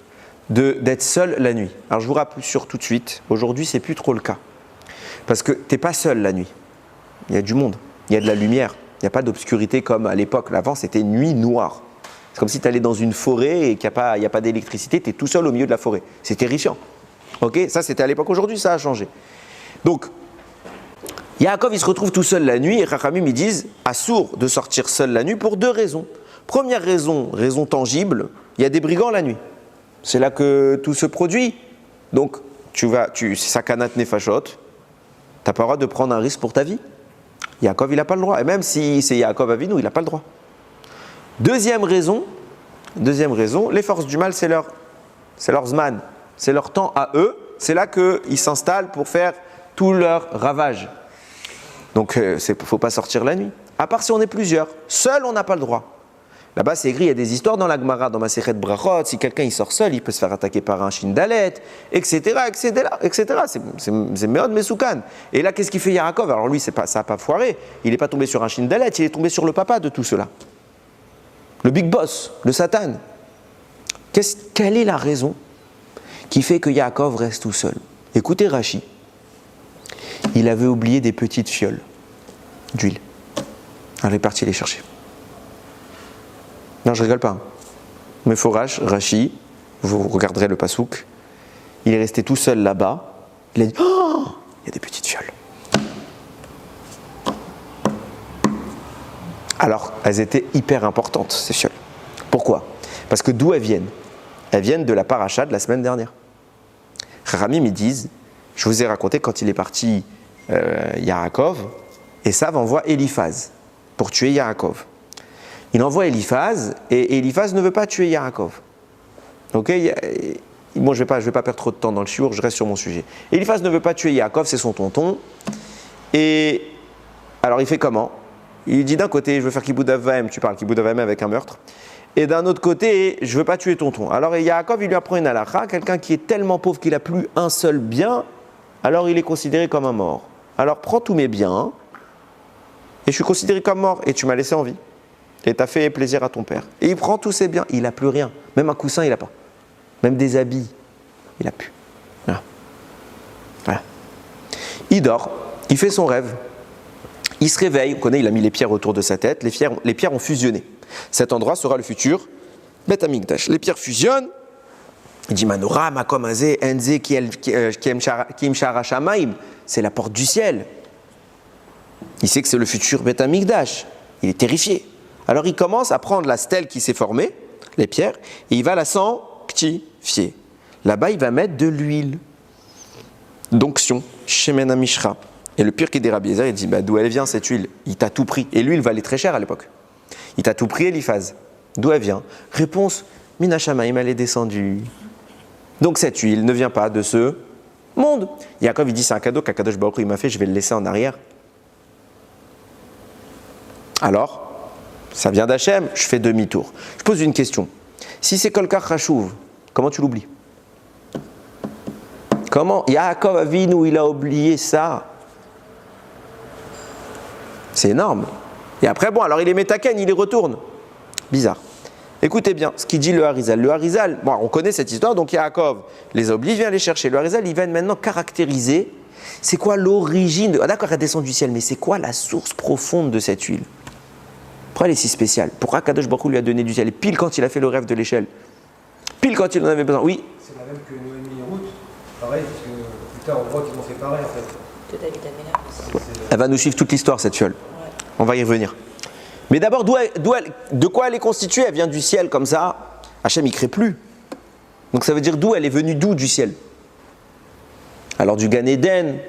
d'être seul la nuit. Alors je vous rassure tout de suite, aujourd'hui c'est plus trop le cas. Parce que tu n'es pas seul la nuit. Il y a du monde, il y a de la lumière, il n'y a pas d'obscurité comme à l'époque. Avant c'était nuit noire. C'est comme si tu allais dans une forêt et qu'il n'y a pas d'électricité, tu es tout seul au milieu de la forêt. C'est terrifiant. Ok, ça c'était à l'époque, aujourd'hui ça a changé. Donc, Yaakov il se retrouve tout seul la nuit et Chachamim ils disent assour de sortir seul la nuit pour deux raisons. Première raison tangible, il y a des brigands la nuit. C'est là que tout se produit. Donc, c'est sakanat nefashot, tu n'as pas le droit de prendre un risque pour ta vie. Yaakov il n'a pas le droit. Et même si c'est Yaakov Avinu, il n'a pas le droit. Deuxième raison, les forces du mal, c'est leur zman, c'est leur temps à eux. C'est là qu'ils s'installent pour faire tout leur ravage. Donc, il ne faut pas sortir la nuit. À part si on est plusieurs. Seul, on n'a pas le droit. Là-bas, c'est écrit, il y a des histoires dans la Gemara, dans Masechet Brachot. Si quelqu'un il sort seul, il peut se faire attaquer par un shindalet, etc. C'est Meod Mesoukan. Et là, qu'est-ce qu'il fait Yaakov? Alors lui, ça n'a pas foiré. Il n'est pas tombé sur un shindalet, il est tombé sur le papa de tout cela. Le big boss, le Satan. Quelle est la raison qui fait que Yaakov reste tout seul? Écoutez Rashi. Il avait oublié des petites fioles. d'huile. Alors il est parti les chercher. Non, je rigole pas. Mais Forash, Rashi, vous regarderez le pasouk, il est resté tout seul là-bas. Il a dit, oh, il y a des petites fioles. Alors, elles étaient hyper importantes, ces fioles. Pourquoi? Parce que d'où elles viennent? Elles viennent de la paracha de la semaine dernière. Ramim, ils disent, je vous ai raconté quand il est parti Yaakov, Esav envoie Eliphaz pour tuer Yaakov. Il envoie Eliphaz et Eliphaz ne veut pas tuer Yaakov. Ok, bon, je vais pas perdre trop de temps dans le shiur, je reste sur mon sujet. Eliphaz ne veut pas tuer Yaakov, c'est son tonton. Et alors il fait comment? Il dit d'un côté, je veux faire Kiboud Avaim, tu parles Kiboud Avaim avec un meurtre. Et d'un autre côté, je veux pas tuer tonton. Alors Yaakov, il lui apprend une halakha, quelqu'un qui est tellement pauvre qu'il n'a plus un seul bien, alors il est considéré comme un mort. Alors prends tous mes biens, et je suis considéré comme mort, et tu m'as laissé en vie. Et tu as fait plaisir à ton père. Et il prend tous ses biens, il n'a plus rien. Même un coussin, il n'a pas. Même des habits, il n'a plus. Voilà. Voilà. Il dort, il fait son rêve. Il se réveille, on connaît, il a mis les pierres autour de sa tête, les pierres ont fusionné. Cet endroit sera le futur Beth Amikdash. Les pierres fusionnent. Il dit Manora, Makom Azeh, Enze, Kiem Shara Shamaim. C'est la porte du ciel. Il sait que c'est le futur Beth Amikdash. Il est terrifié. Alors il commence à prendre la stèle qui s'est formée, les pierres, et il va la sanctifier. Là-bas, il va mettre de l'huile d'onction, Shemen Amishra. Et le pire qui est Rabbi Eliezer, il dit d'où elle vient cette huile? Il t'a tout pris. Et l'huile valait très cher à l'époque. Il t'a tout pris, Eliphaz. D'où elle vient? Réponse, Mina Shamaim, elle est descendue. Donc cette huile ne vient pas de ce monde. Yaakov, il dit c'est un cadeau qu'Akadosh Baruch Hu il m'a fait, je vais le laisser en arrière. Alors, ça vient d'Hachem, je fais demi-tour. Je pose une question. Si c'est Kolkar Chachouv, comment tu l'oublies? Comment Yaakov Avinu, il a oublié ça? C'est énorme. Et après, bon, alors il est métaken, il y retourne. Bizarre. Écoutez bien ce qu'il dit le Harizal. Le Harizal, bon, on connaît cette histoire, donc Yaakov les a oubliés, vient les chercher. Le Harizal, il va maintenant caractériser c'est quoi l'origine de. Ah, d'accord, elle descend du ciel, mais c'est quoi la source profonde de cette huile? Pourquoi elle est si spéciale? Pourquoi Kadosh Baruch Hu lui a donné du ciel? Et pile quand il a fait le rêve de l'échelle. Pile quand il en avait besoin. Oui. C'est la même que Noémie et Ruth. Pareil, parce que plus tard on voit qu'ils ont fait pareil en fait. Que David avait là. Elle va nous suivre toute l'histoire, cette fiole. Ouais. On va y revenir. Mais d'abord, de quoi elle est constituée? Elle vient du ciel comme ça. Hachem, il ne crée plus. Donc ça veut dire d'où elle est venue, d'où du ciel? Alors du Gan Eden,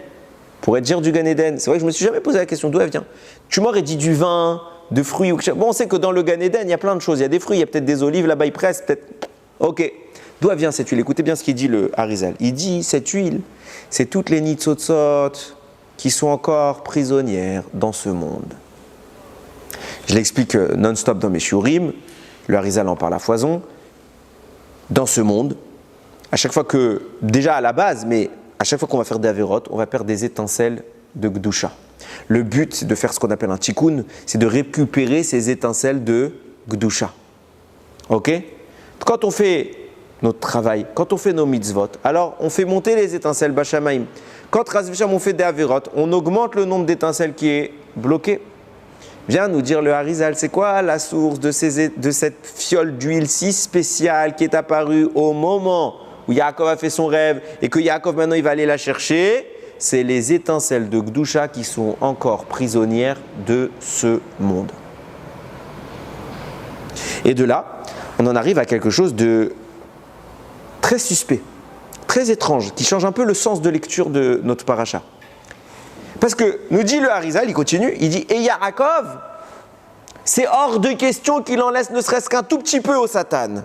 pourrait dire du Gan Eden. C'est vrai que je ne me suis jamais posé la question d'où elle vient. Tu m'aurais dit du vin, de fruits. Bon, on sait que dans le Gan Eden, il y a plein de choses. Il y a des fruits, il y a peut-être des olives, là-bas ils pressent, peut-être. Ok. D'où elle vient cette huile? Écoutez bien ce qu'il dit le Harizal. Il dit, cette huile, c'est toutes les nitzotzot qui sont encore prisonnières dans ce monde. Je l'explique non-stop dans mes shiurim, le Harizal en parle à foison. Dans ce monde, à chaque fois que, déjà à la base, mais à chaque fois qu'on va faire des avérotes, on va perdre des étincelles de Gdusha. Le but, c'est de faire ce qu'on appelle un tikkun, c'est de récupérer ces étincelles de Gdusha. Ok? Quand on fait notre travail, quand on fait nos mitzvot, alors on fait monter les étincelles Bashamaim. Quand on fait des avérotes, on augmente le nombre d'étincelles qui est bloqué. Viens nous dire le Harizal, c'est quoi la source de cette fiole d'huile si spéciale qui est apparue au moment où Yaakov a fait son rêve et que Yaakov maintenant il va aller la chercher? C'est les étincelles de Gdusha qui sont encore prisonnières de ce monde. Et de là, on en arrive à quelque chose de très suspect, très étrange, qui change un peu le sens de lecture de notre paracha. Parce que, nous dit le Harizal, il continue, il dit « Et Yaakov, c'est hors de question qu'il en laisse ne serait-ce qu'un tout petit peu au Satan.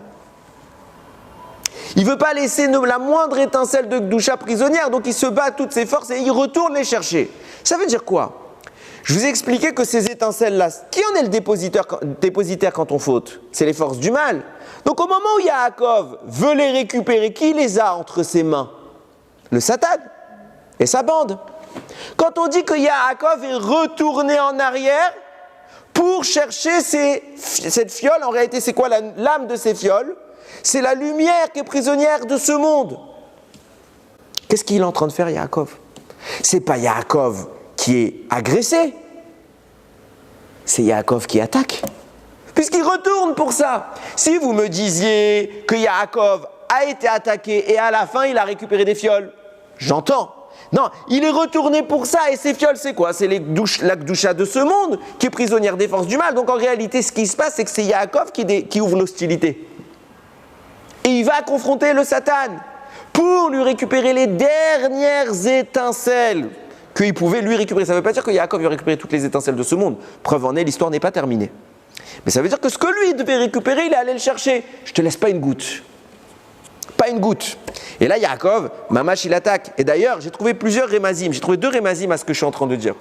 Il ne veut pas laisser la moindre étincelle de Gdusha prisonnière, donc il se bat à toutes ses forces et il retourne les chercher. » Ça veut dire quoi? Je vous ai expliqué que ces étincelles-là, qui en est le dépositaire quand on faute? C'est les forces du mal. Donc au moment où Yaakov veut les récupérer, qui les a entre ses mains? Le Satan et sa bande. Quand on dit que Yaakov est retourné en arrière pour chercher cette fiole, en réalité c'est quoi l'âme de ces fioles? C'est la lumière qui est prisonnière de ce monde. Qu'est-ce qu'il est en train de faire Yaakov? C'est pas Yaakov qui est agressé. c'est Yaakov qui attaque. Puisqu'il retourne pour ça. Si vous me disiez que Yaakov a été attaqué et à la fin il a récupéré des fioles, j'entends. Non, il est retourné pour ça et ces fioles c'est quoi? C'est la Gdusha de ce monde qui est prisonnière des forces du mal. Donc en réalité ce qui se passe c'est que c'est Yaakov qui ouvre l'hostilité. Et il va confronter le Satan pour lui récupérer les dernières étincelles qu'il pouvait lui récupérer. Ça ne veut pas dire que Yaakov va récupérer toutes les étincelles de ce monde. Preuve en est, l'histoire n'est pas terminée. Mais ça veut dire que ce que lui devait récupérer, il est allé le chercher. Je te laisse pas une goutte. Pas une goutte. Et là, Yaakov, Mamash, il attaque. Et d'ailleurs, j'ai trouvé plusieurs rémazim. J'ai trouvé 2 rémazim à ce que je suis en train de dire.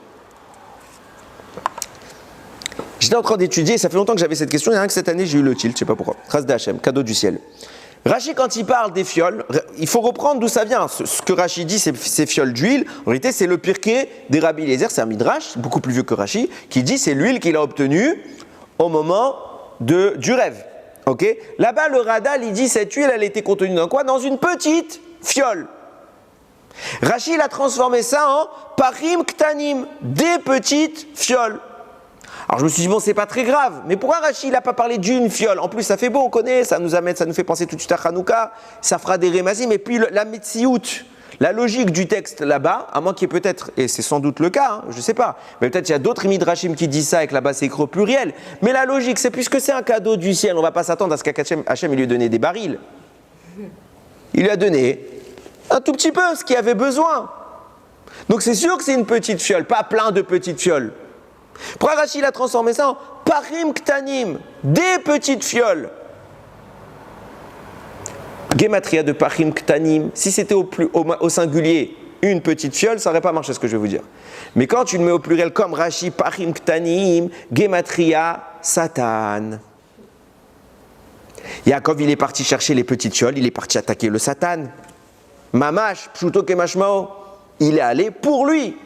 J'étais en train d'étudier, ça fait longtemps que j'avais cette question. Il y a un que cette année, j'ai eu le tilt, je ne sais pas pourquoi. Ras d'Hachem, cadeau du ciel. Rachi, quand il parle des fioles, il faut reprendre d'où ça vient. Ce que Rachi dit, c'est ces fioles d'huile. En réalité, c'est le pirkei des Rabbi Eliezer, c'est un midrash, beaucoup plus vieux que Rachi, qui dit c'est l'huile qu'il a obtenue au moment du rêve. Okay. Là-bas, le Radal, il dit cette huile, elle était contenue dans quoi? Dans une petite fiole. Rachi, il a transformé ça en parim ktanim, des petites fioles. Alors je me suis dit, bon, c'est pas très grave, mais pourquoi Rachi, il n'a pas parlé d'une fiole? En plus, ça fait beau, on connaît, ça nous fait penser tout de suite à Hanouka, ça fera des rémazim, et puis la metsiout, la logique du texte là-bas, à moins qu'il y ait peut-être, et c'est sans doute le cas, je ne sais pas, mais peut-être il y a d'autres midrashim qui disent ça et que là-bas c'est écrit au pluriel, mais la logique, c'est puisque c'est un cadeau du ciel, on ne va pas s'attendre à ce qu'Hachem il lui ait donné des barils. Il lui a donné un tout petit peu ce qu'il avait besoin. Donc c'est sûr que c'est une petite fiole, pas plein de petites fioles. Pourquoi Rachi a transformé ça en parim ktanim, des petites fioles? Gematria de parim ktanim, si c'était au singulier une petite fiole, ça n'aurait pas marché ce que je vais vous dire. Mais quand tu le mets au pluriel comme Rachi, parim ktanim, gematria, Satan. Yaakov, il est parti chercher les petites fioles, il est parti attaquer le Satan. Mamash, pshuto kemashmao, il est allé pour lui.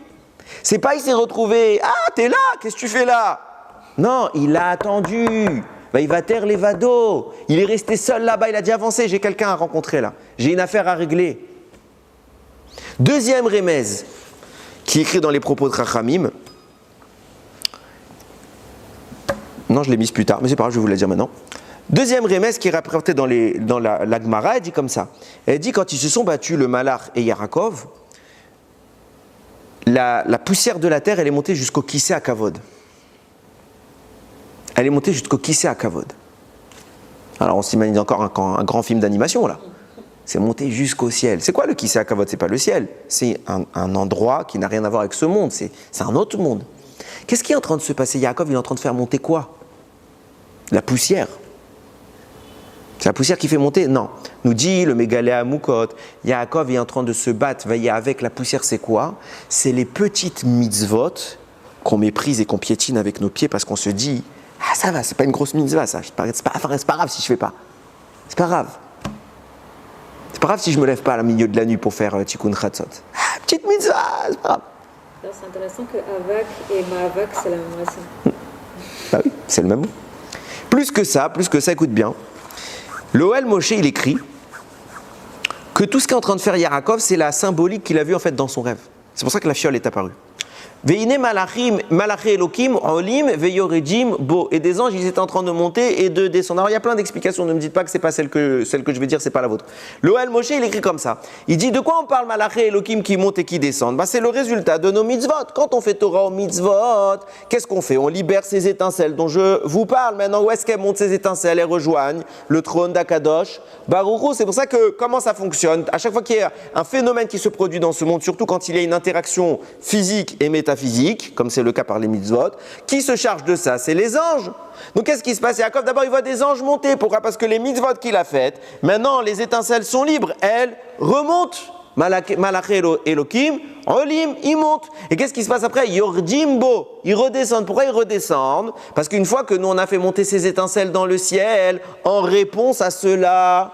C'est pas il s'est retrouvé, ah t'es là, qu'est-ce que tu fais là? Non, il a attendu. Il va taire les vados. Il est resté seul là-bas, il a dit avancez, j'ai quelqu'un à rencontrer là. J'ai une affaire à régler. Deuxième remez, qui est écrit dans les propos de Chachamim. Non, je l'ai mise plus tard, mais c'est pas grave, je vais vous la dire maintenant. Deuxième remez qui est rapporté dans la Gemara, elle dit comme ça. Elle dit quand ils se sont battus, le Malach et Yaakov, la poussière de la terre, elle est montée jusqu'au Kisei HaKavod. Elle est montée jusqu'au Kisei HaKavod. Alors on s'imagine encore un grand film d'animation là. C'est monté jusqu'au ciel. C'est quoi le Kisei HaKavod? C'est pas le ciel. C'est un endroit qui n'a rien à voir avec ce monde. C'est un autre monde. Qu'est-ce qui est en train de se passer? Yaakov, il est en train de faire monter quoi? La poussière. C'est la poussière qui fait monter? Non. Nous dit le Mégaléa Moukot, Yaakov est en train de se battre, veiller avec la poussière, c'est quoi? C'est les petites mitzvot qu'on méprise et qu'on piétine avec nos pieds parce qu'on se dit, ah ça va, c'est pas une grosse mitzvah ça, c'est pas grave si je fais pas. C'est pas grave. C'est pas grave si je me lève pas à la milieu de la nuit pour faire Tikkun Chatzot. Ah, petite mitzvah, c'est pas grave. Alors c'est intéressant que Avak et Maavak, c'est la même racine. Bah oui, c'est le même mot. Plus que ça, écoute bien. L'Oel Moshe, il écrit que tout ce qu'est en train de faire Yaakov, c'est la symbolique qu'il a vue en fait dans son rêve. C'est pour ça que la fiole est apparue. Veine malachim, malaché Elokim, olim, veyorejim, bo. Et des anges, ils étaient en train de monter et de descendre. Alors il y a plein d'explications, ne me dites pas que c'est pas celle que je vais dire, c'est pas la vôtre. L'Oel Moshe, il écrit comme ça. Il dit de quoi on parle malaché Elokim qui monte et qui descend? C'est le résultat de nos mitzvot. Quand on fait Torah aux mitzvot, qu'est-ce qu'on fait? On libère ces étincelles dont je vous parle. Maintenant, où est-ce qu'elles montent ces étincelles? Elles rejoignent le trône d'Akadosh Baruch Hu. C'est pour ça que comment ça fonctionne? À chaque fois qu'il y a un phénomène qui se produit dans ce monde, surtout quand il y a une interaction physique et métaphysique, comme c'est le cas par les mitzvot, qui se charge de ça? C'est les anges. Donc qu'est-ce qui se passe? Yaakov, d'abord, il voit des anges monter. Pourquoi? Parce que les mitzvot qu'il a faites, maintenant, les étincelles sont libres. Elles remontent. Malaché Elokim, Olim, ils montent. Et qu'est-ce qui se passe après? Yordimbo, ils redescendent. Pourquoi ils redescendent? Parce qu'une fois que nous, on a fait monter ces étincelles dans le ciel, en réponse à cela,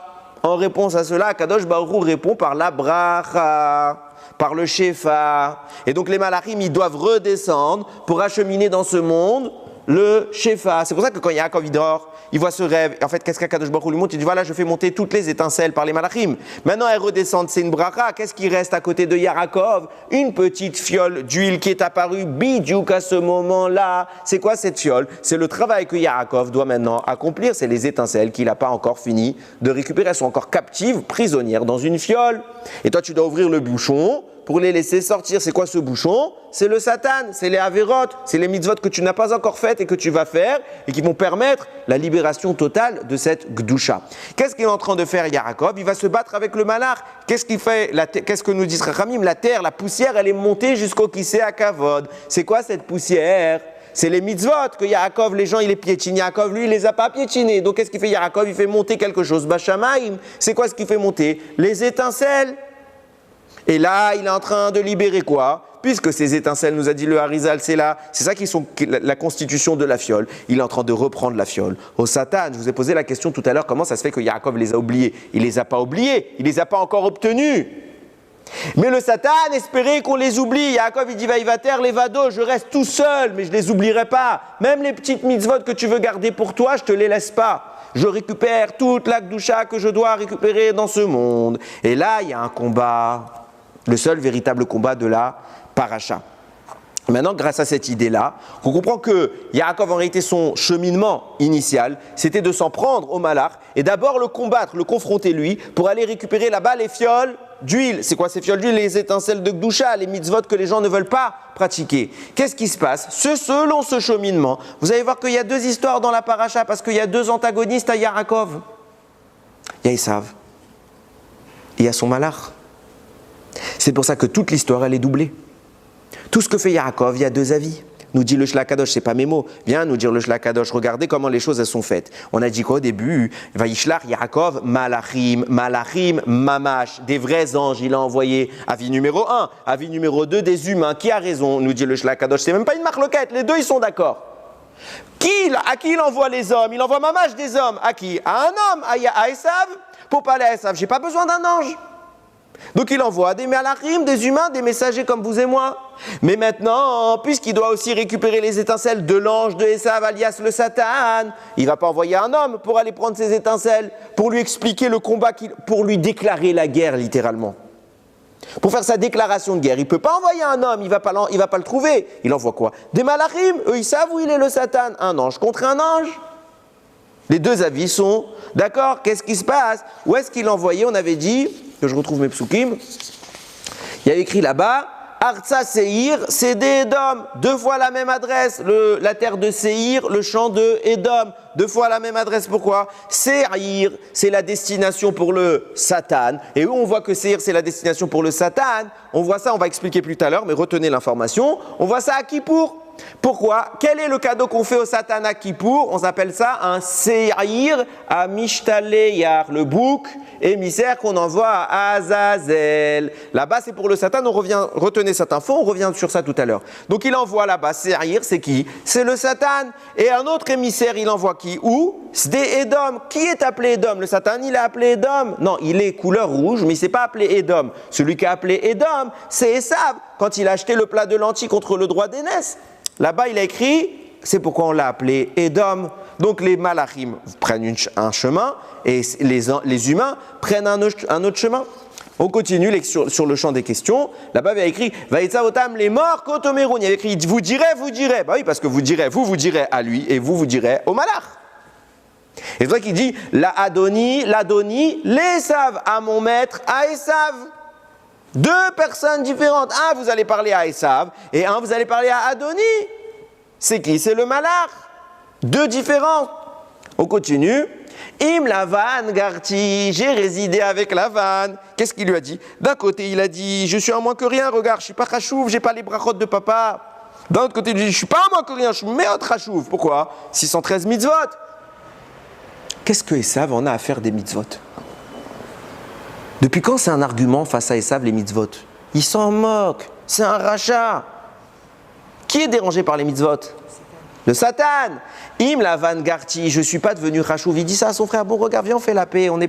Kadosh Baruch Hu répond par la bracha, par le shefa. Et donc les malachim, ils doivent redescendre pour acheminer dans ce monde le Shefa. C'est pour ça que quand Yaakov il dort, il voit ce rêve. En fait, qu'est-ce qu'Akadosh Baruch Hu lui montre? Il dit voilà, je fais monter toutes les étincelles par les malachim. Maintenant, elles redescendent, c'est une bracha. Qu'est-ce qui reste à côté de Yaakov? Une petite fiole d'huile qui est apparue bidiouk à ce moment-là. C'est quoi cette fiole? C'est le travail que Yaakov doit maintenant accomplir. C'est les étincelles qu'il n'a pas encore fini de récupérer. Elles sont encore captives, prisonnières dans une fiole. Et toi, tu dois ouvrir le bouchon pour les laisser sortir. C'est quoi ce bouchon? C'est le Satan, c'est les Averot, c'est les mitzvot que tu n'as pas encore faites et que tu vas faire et qui vont permettre la libération totale de cette Gdusha. Qu'est-ce qu'il est en train de faire Yaakov? Il va se battre avec le Malach. Qu'est-ce qu'il fait? Qu'est-ce que nous dit Rachamim? La terre, la poussière, elle est montée jusqu'au Kisei HaKavod. C'est quoi cette poussière? C'est les mitzvot que Yaakov, les gens, il les piétine. Yaakov, lui, il les a pas piétinés. Donc qu'est-ce qu'il fait Yaakov? Il fait monter quelque chose. Bashamaim, c'est quoi ce qu'il fait monter? Les étincelles. Et là, il est en train de libérer quoi? Puisque ces étincelles, nous a dit le Harizal, c'est ça qui sont la constitution de la fiole. Il est en train de reprendre la fiole. Au Satan, je vous ai posé la question tout à l'heure, comment ça se fait que Yaakov les a oubliés? Il les a pas oubliés, il les a pas encore obtenus. Mais le Satan espérait qu'on les oublie. Yaakov, il dit, vaïvater, les vados, je reste tout seul, mais je les oublierai pas. Même les petites mitzvot que tu veux garder pour toi, je te les laisse pas. Je récupère toute la Gdusha que je dois récupérer dans ce monde. Et là, il y a un combat. Le seul véritable combat de la paracha. Maintenant, grâce à cette idée-là, on comprend que Yaakov, en réalité, son cheminement initial, c'était de s'en prendre au Malach et d'abord le combattre, le confronter lui, pour aller récupérer là-bas les fioles d'huile. C'est quoi ces fioles d'huile? Les étincelles de Gdusha, les mitzvot que les gens ne veulent pas pratiquer. Qu'est-ce qui se passe? Selon ce cheminement, vous allez voir qu'il y a deux histoires dans la paracha parce qu'il y a deux antagonistes à Yaakov. Il y a Esav et il y a son Malach. C'est pour ça que toute l'histoire, elle est doublée. Tout ce que fait Yaakov, il y a deux avis. Nous dit le Shlakadosh, c'est pas mes mots. Viens nous dire le Shlakadosh, regardez comment les choses elles sont faites. On a dit quoi au début? Vayishlach Yaakov, malachim, mamash, des vrais anges, il a envoyé. Avis numéro 1, avis numéro 2, des humains. Qui a raison? Nous dit le Shlakadosh, c'est même pas une marloquette, les deux ils sont d'accord. À qui il envoie les hommes? Il envoie mamash des hommes. À qui? À un homme, à Esav. Pour parler à Esav, j'ai pas besoin d'un ange. Donc il envoie des malachim, des humains, des messagers comme vous et moi. Mais maintenant, puisqu'il doit aussi récupérer les étincelles de l'ange de Esav, alias le Satan, il ne va pas envoyer un homme pour aller prendre ces étincelles, pour lui expliquer le combat, pour lui déclarer la guerre littéralement. Pour faire sa déclaration de guerre, il ne peut pas envoyer un homme, il ne va pas le trouver. Il envoie quoi? Des malachim, eux ils savent où il est le Satan. Un ange contre un ange. Les deux avis sont d'accord. Qu'est-ce qui se passe? Où est-ce qu'il envoyait? On avait dit, que je retrouve mes psukim, il y a écrit là-bas, Artsa Seir, c'est des Édom, deux fois la même adresse, la terre de Seir, le champ de Édom, deux fois la même adresse. Pourquoi? Seir, c'est la destination pour le Satan. Et où on voit que Seir, c'est la destination pour le Satan, on voit ça, on va expliquer plus à l'heure, mais retenez l'information, on voit ça à Kippour. Pourquoi? Quel est le cadeau qu'on fait au Satan à Kippour? On s'appelle ça un Seir à Mishtaleyar, le bouc émissaire qu'on envoie à Azazel. Là-bas, c'est pour le Satan, retenez cette info, on revient sur ça tout à l'heure. Donc il envoie là-bas, Seir, c'est qui? C'est le Satan. Et un autre émissaire, il envoie qui? Où? Sdé Édom. Qui est appelé Édom? Le Satan, il est appelé Édom. Non, il est couleur rouge, mais il ne s'est pas appelé Édom. Celui qui a appelé Édom, c'est Esav, quand il a acheté le plat de lentilles contre le droit d'aînesse. Là-bas, il a écrit, c'est pourquoi on l'a appelé Édom. Donc les malachim prennent un chemin et les humains prennent un autre chemin. On continue sur le champ des questions. Là-bas, il y a écrit Vaïtzaotam, les morts kotomeroun. Il y a écrit vous direz. Bah oui, parce que vous direz à lui et vous direz au malach. Et c'est vrai qu'il dit l'Adoni, l'Esav, à mon maître, à Esav. Deux personnes différentes. Un, vous allez parler à Esav, et un, vous allez parler à Adoni. C'est qui? C'est le Malach. Deux différents. On continue. Im Lavan Garti, j'ai résidé avec Lavan. Qu'est-ce qu'il lui a dit? D'un côté, il a dit, je suis un moins que rien, regarde, je suis pas chachouv, j'ai pas les brachot de papa. D'un autre côté, il dit, je suis pas un moins que rien, je suis meilleur chachouv. Pourquoi? 613 mitzvot. Qu'est-ce que Esav en a à faire des mitzvot? Depuis quand c'est un argument face à Esav les mitzvot? Il s'en moque, c'est un rachat. Qui est dérangé par les mitzvot? Le Satan. Im Lavan Garti, je ne suis pas devenu rachouv. Il dit ça à son frère, bon regarde, viens on fait la paix, il n'y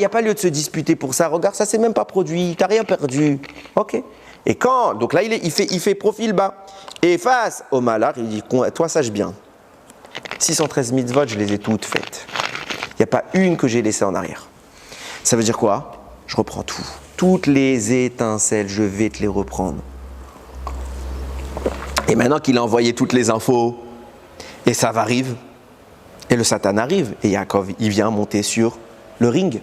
a pas lieu de se disputer pour ça, regarde ça s'est même pas produit, tu n'as rien perdu. Ok. Et quand, donc là, il fait profil bas. Et face au malach, il dit, toi, sache bien, 613 mitzvot, je les ai toutes faites. Il n'y a pas une que j'ai laissée en arrière. Ça veut dire quoi? Je reprends tout. Toutes les étincelles, je vais te les reprendre. Et maintenant qu'il a envoyé toutes les infos, et ça arrive, et le Satan arrive, et Yaakov, il vient monter sur le ring.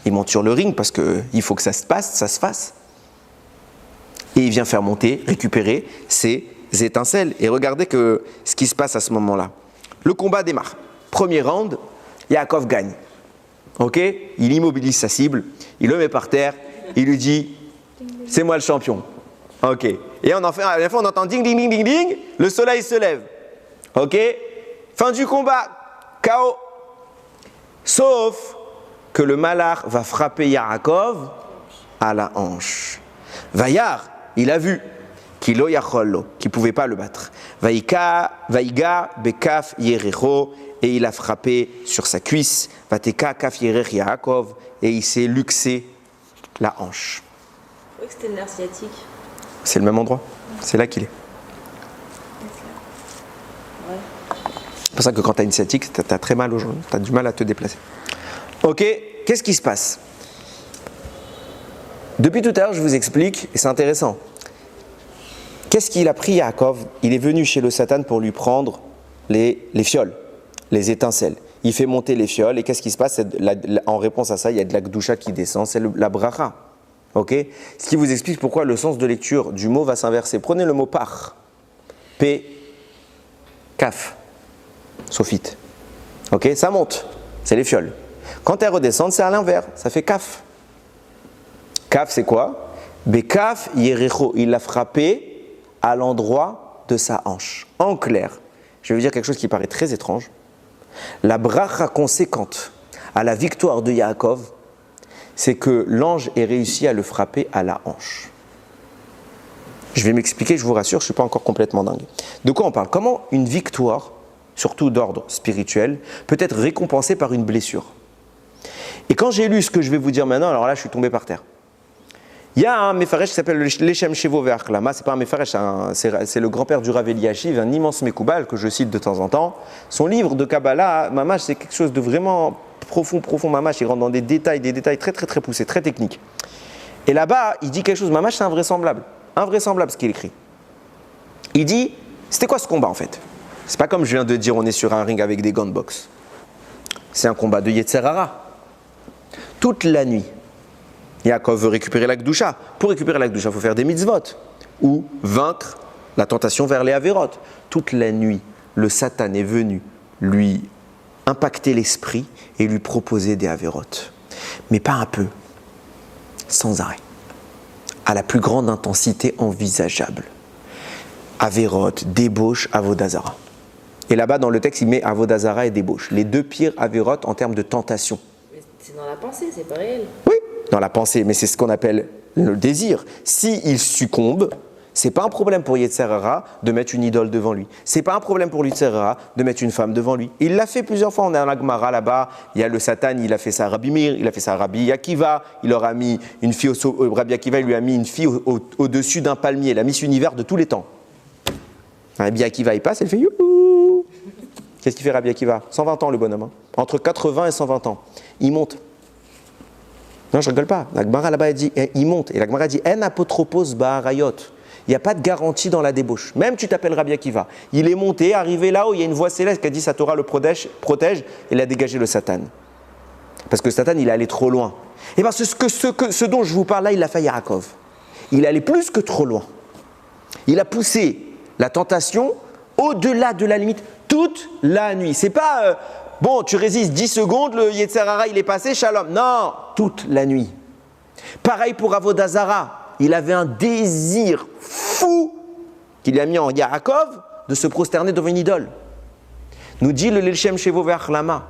Il monte sur le ring parce qu'il faut que ça se passe, ça se fasse. Et il vient faire monter, récupérer ses étincelles. Et regardez ce qui se passe à ce moment-là. Le combat démarre. Premier round, Yaakov gagne. Ok? Il immobilise sa cible, il le met par terre, il lui dit « c'est moi le champion ». Ok. Et à la fin on entend ding, ding, ding, ding, ding, le soleil se lève. Ok? Fin du combat, KO. Sauf que le malach va frapper Yaakov à la hanche. Vayar, il a vu qu'il ne pouvait pas le battre. Vaïga bekaf yerecho, et il a frappé sur sa cuisse. Vateka kaf yerech Yaakov, et il s'est luxé la hanche. Je croyais que c'était le nerf sciatique. C'est le même endroit, c'est là qu'il est. Ouais. C'est pour ça que quand tu as une sciatique, tu as très mal aux genoux, tu as du mal à te déplacer. Ok, qu'est-ce qui se passe? Depuis tout à l'heure, je vous explique, et c'est intéressant. Qu'est-ce qu'il a pris Yaakov? Il est venu chez le Satan pour lui prendre les fioles, les étincelles. Il fait monter les fioles, et qu'est-ce qui se passe? En réponse à ça, il y a de la gdoucha qui descend, c'est la bracha. Okay? Ce qui vous explique pourquoi le sens de lecture du mot va s'inverser. Prenez le mot par. P, kaf, sophite. Ok? Ça monte, c'est les fioles. Quand elles redescendent, c'est à l'inverse, ça fait kaf. Kaf, c'est quoi? Bekaf yerecho, il l'a frappé à l'endroit de sa hanche. En clair, je vais vous dire quelque chose qui paraît très étrange. La bracha conséquente à la victoire de Yaakov, c'est que l'ange ait réussi à le frapper à la hanche. Je vais m'expliquer, je vous rassure, je ne suis pas encore complètement dingue. De quoi on parle? Comment une victoire, surtout d'ordre spirituel, peut être récompensée par une blessure? Et quand j'ai lu ce que je vais vous dire maintenant, alors là, je suis tombé par terre. Il y a un Mefaresh qui s'appelle Leshem Shevo Ve'Achlama. C'est pas un Mefaresh, c'est le grand-père du Rav Eliashiv, un immense Mekoubal que je cite de temps en temps. Son livre de Kabbalah, Mamash, c'est quelque chose de vraiment profond, Mamash. Il rentre dans des détails très, très, très poussés, très techniques. Et là-bas, il dit quelque chose, Mamash, c'est invraisemblable ce qu'il écrit. Il dit, c'était quoi ce combat en fait? C'est pas comme je viens de dire, on est sur un ring avec des gants de boxe. C'est un combat de Yetzer Hara. Toute la nuit, Yaakov veut récupérer la Kedusha. Pour récupérer la Kedusha, il faut faire des mitzvot ou vaincre la tentation vers les Averot. Toute la nuit, le Satan est venu lui impacter l'esprit et lui proposer des Averot. Mais pas un peu, sans arrêt, à la plus grande intensité envisageable. Averot, débauche, Avodazara. Et là-bas, dans le texte, il met Avodazara et débauche. Les deux pires Averot en termes de tentation. Mais c'est dans la pensée, c'est pas réel. Oui, dans la pensée, mais c'est ce qu'on appelle le désir. S'il succombe, c'est pas un problème pour Yetzer Hara de mettre une idole devant lui. C'est pas un problème pour Yetzer Hara de mettre une femme devant lui. Il l'a fait plusieurs fois. On est dans la Gemara là-bas. Il y a le Satan, il a fait ça à Rabbi Meir, il a fait ça à Rabbi Akiva. Il leur a mis une fille Rabbi Akiva, il lui a mis une fille au-dessus d'un palmier, la Miss Univers de tous les temps. Rabbi Akiva, il passe, elle fait youhou. Qu'est-ce qu'il fait Rabbi Akiva? 120 ans le bonhomme. Hein. Entre 80 et 120 ans. Il monte. Non, je rigole pas. La Gemara là-bas, elle dit, il monte. Et la Gemara dit, en apotropos ba'arayot. Il n'y a pas de garantie dans la débauche. Même tu t'appelles Rabbi Akiva. Il est monté, arrivé là-haut, il y a une voix céleste qui a dit, sa Torah le protège, et il a dégagé le Satan. Parce que le Satan, il est allé trop loin. Et bien, ce dont je vous parle là, il l'a fait Yaakov. Il est allé plus que trop loin. Il a poussé la tentation au-delà de la limite toute la nuit. C'est pas... bon, tu résistes 10 secondes, le Yetzer Hara, il est passé, shalom. Non, toute la nuit. Pareil pour Avodazara. Il avait un désir fou qu'il a mis en Yaakov de se prosterner devant une idole. Nous dit le Leshem Shevo Ve'Achlama.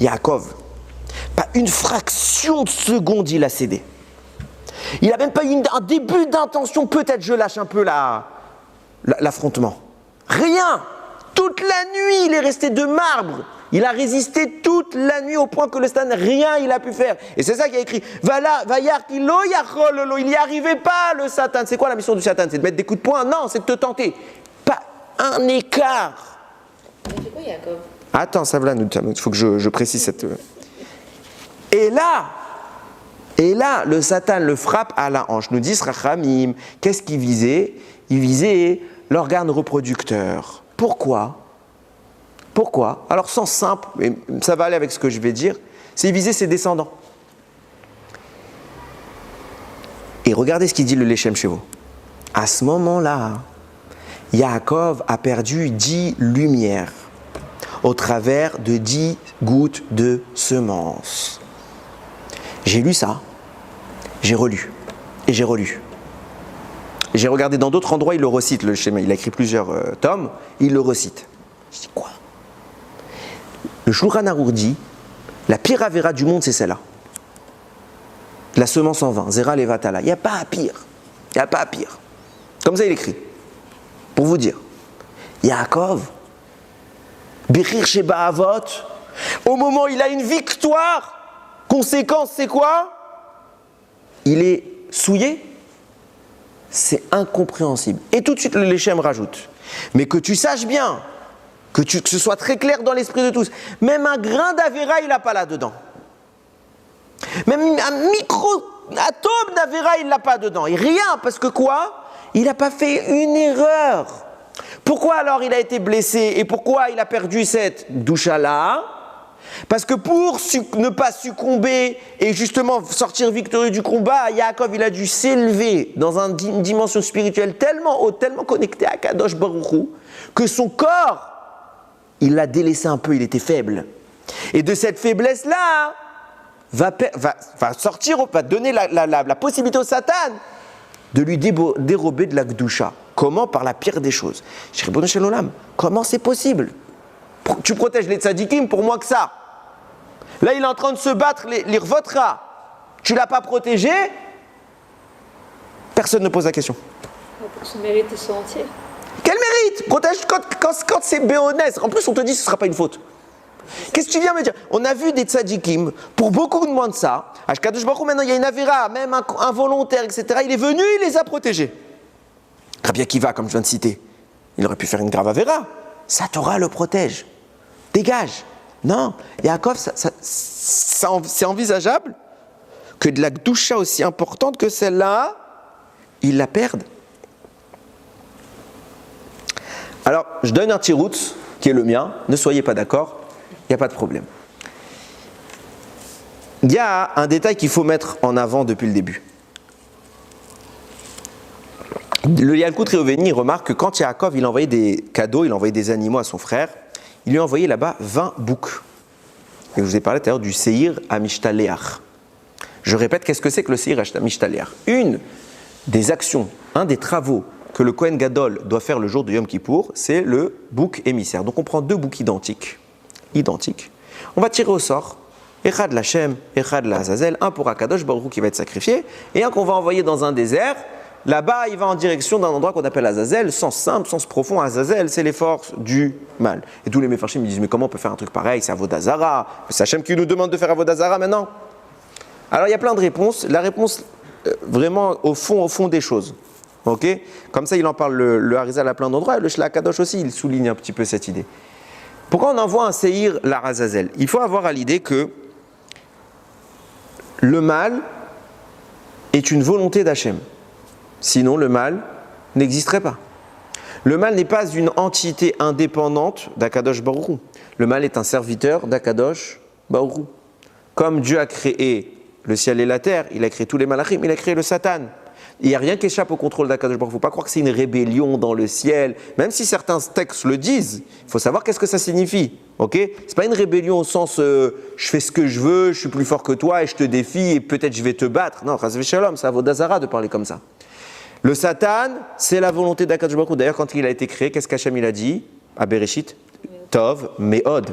Yaakov, pas une fraction de seconde il a cédé. Il n'a même pas eu un début d'intention, peut-être je lâche un peu l'affrontement. Rien. Toute la nuit, il est resté de marbre. Il a résisté toute la nuit au point que le Satan, rien il a pu faire. Et c'est ça qui a écrit. Il n'y arrivait pas le Satan. C'est quoi la mission du Satan? C'est de mettre des coups de poing? Non, c'est de te tenter. Pas un écart. Il a fait quoi, Yaakov? Attends, ça va, il faut que je précise cette... Et là, le Satan le frappe à la hanche. Nous dit Rachamim, qu'est-ce qu'il visait? Il visait l'organe reproducteur. Pourquoi? Alors, sens simple, et ça va aller avec ce que je vais dire, c'est viser ses descendants. Et regardez ce qu'il dit le Leshem Shevo. À ce moment-là, Yaakov a perdu 10 lumières au travers de 10 gouttes de semence. J'ai lu ça, j'ai relu, et j'ai relu. Et j'ai regardé dans d'autres endroits, il le recite, le schéma. Il a écrit plusieurs tomes, il le recite. Je dis quoi? Le Shulchan Arour dit, la pire avéra du monde, c'est celle-là. La semence en vain, Zera Levatala. Il n'y a pas à pire. Il n'y a pas à pire. Comme ça, il écrit. Pour vous dire, Yaakov, Bechir Sheba Avot, au moment où il a une victoire, conséquence, c'est quoi? Il est souillé. C'est incompréhensible. Et tout de suite, le Leshem rajoute. Mais que tu saches bien, que ce soit très clair dans l'esprit de tous, même un grain d'Avera, il n'a pas là-dedans. Même un micro-atome d'Avera, il n'a pas dedans. Et rien, parce que quoi? Il n'a pas fait une erreur. Pourquoi alors il a été blessé? Et pourquoi il a perdu cette doucha-là? Parce que pour ne pas succomber et justement sortir victorieux du combat, Yaakov il a dû s'élever dans une dimension spirituelle tellement haute, tellement connectée à Kadosh Baruch Hu, que son corps, il l'a délaissé un peu, il était faible. Et de cette faiblesse-là, va donner la possibilité au Satan de lui dérober de la Gdusha. Comment? Par la pire des choses. Je dis, Ribono Shel Olam, comment c'est possible? Tu protèges les tzadikim pour moins que ça. Là, il est en train de se battre, les Rvotra. Tu ne l'as pas protégé? Personne ne pose la question. Pour son mérite et son entier. Quel mérite? Protège quand c'est béhonnête. En plus, on te dit que ce ne sera pas une faute. Qu'est-ce que tu viens me dire? On a vu des tzadikim, pour beaucoup de moins de ça, à Kadosh Baruch Hu, maintenant il y a une avéra, même involontaire, etc. Il est venu, il les a protégés. Rabbi Akiva, comme je viens de citer, il aurait pu faire une grave avéra. Sa Torah le protège. Dégage. Non, Yaakov, c'est envisageable que de la Gdusha aussi importante que celle-là, il la perde. Alors, je donne un tirout qui est le mien, ne soyez pas d'accord, il n'y a pas de problème. Il y a un détail qu'il faut mettre en avant depuis le début. Le Yalkut Réoveni remarque que quand Yaakov il envoyait des cadeaux, il envoyait des animaux à son frère, il lui a envoyé là-bas 20 boucs. Et je vous ai parlé tout à l'heure du Seir Amishtaléach. Je répète, qu'est-ce que c'est que le Seir Amishtaléach? Une des actions, un des travaux que le Kohen Gadol doit faire le jour de Yom Kippour, c'est le bouc émissaire. Donc on prend 2 boucs identiques. On va tirer au sort, Echad l'Hachem, Echad l'Azazel, un pour Akadosh Baruch Hu qui va être sacrifié, et un qu'on va envoyer dans un désert. Là-bas, il va en direction d'un endroit qu'on appelle Azazel, sens simple, sens profond. Azazel, c'est les forces du mal. Et tous les Mefarshim me disent, mais comment on peut faire un truc pareil? C'est Avodazara. C'est Hachem qui nous demande de faire Avodazara maintenant. Alors, il y a plein de réponses. La réponse, vraiment, au fond des choses. Ok? Comme ça, il en parle le Harizal à plein d'endroits. Et le Shlach Kadosh aussi, il souligne un petit peu cette idée. Pourquoi on envoie un Seir l'Arazazel? Il faut avoir à l'idée que le mal est une volonté d'Hachem. Sinon, le mal n'existerait pas. Le mal n'est pas une entité indépendante d'Akadosh Baruch Hu. Le mal est un serviteur d'Akadosh Baruch Hu. Comme Dieu a créé le ciel et la terre, il a créé tous les malachim, il a créé le Satan. Il n'y a rien qui échappe au contrôle d'Akadosh Baruch Hu. Il ne faut pas croire que c'est une rébellion dans le ciel. Même si certains textes le disent, il faut savoir qu'est-ce que ça signifie. Okay? Ce n'est pas une rébellion au sens je fais ce que je veux, je suis plus fort que toi et je te défie et peut-être je vais te battre. Non, Chas v'Shalom, c'est Avodazara de parler comme ça. Le Satan, c'est la volonté d'Akadosh Baruch Hu. D'ailleurs, quand il a été créé, qu'est-ce qu'Hachem il a dit à Bereshit? Tov, Me'od.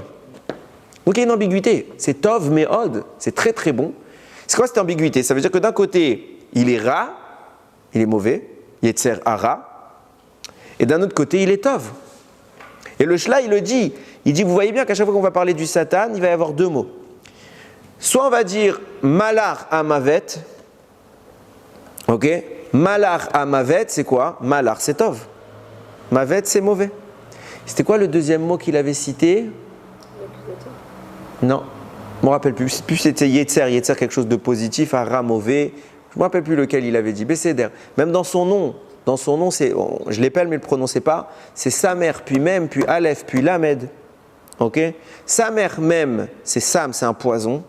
Donc il y a une ambiguïté. C'est Tov, Me'od. C'est très très bon. C'est quoi cette ambiguïté? Ça veut dire que d'un côté, il est Ra, il est mauvais, Yetzer Hara, et d'un autre côté, il est Tov. Et le Shla, il le dit, Il dit, vous voyez bien qu'à chaque fois qu'on va parler du Satan, il va y avoir deux mots. Soit on va dire Malar Amavet. Ok? Malar Amavet, c'est quoi? Malar, c'est Tov. Mavet, c'est mauvais. C'était quoi le deuxième mot qu'il avait cité? Non, je ne me rappelle plus. Plus c'était Yetzer, Yetzer quelque chose de positif, Hara mauvais. Je ne me rappelle plus lequel il avait dit. Bécéder. Même dans son nom, c'est, je l'épelle mais je ne le prononçais pas. C'est Samer, puis Mem, puis Aleph, puis Lamed. Ok? Samer Mem, c'est Sam, c'est un poison.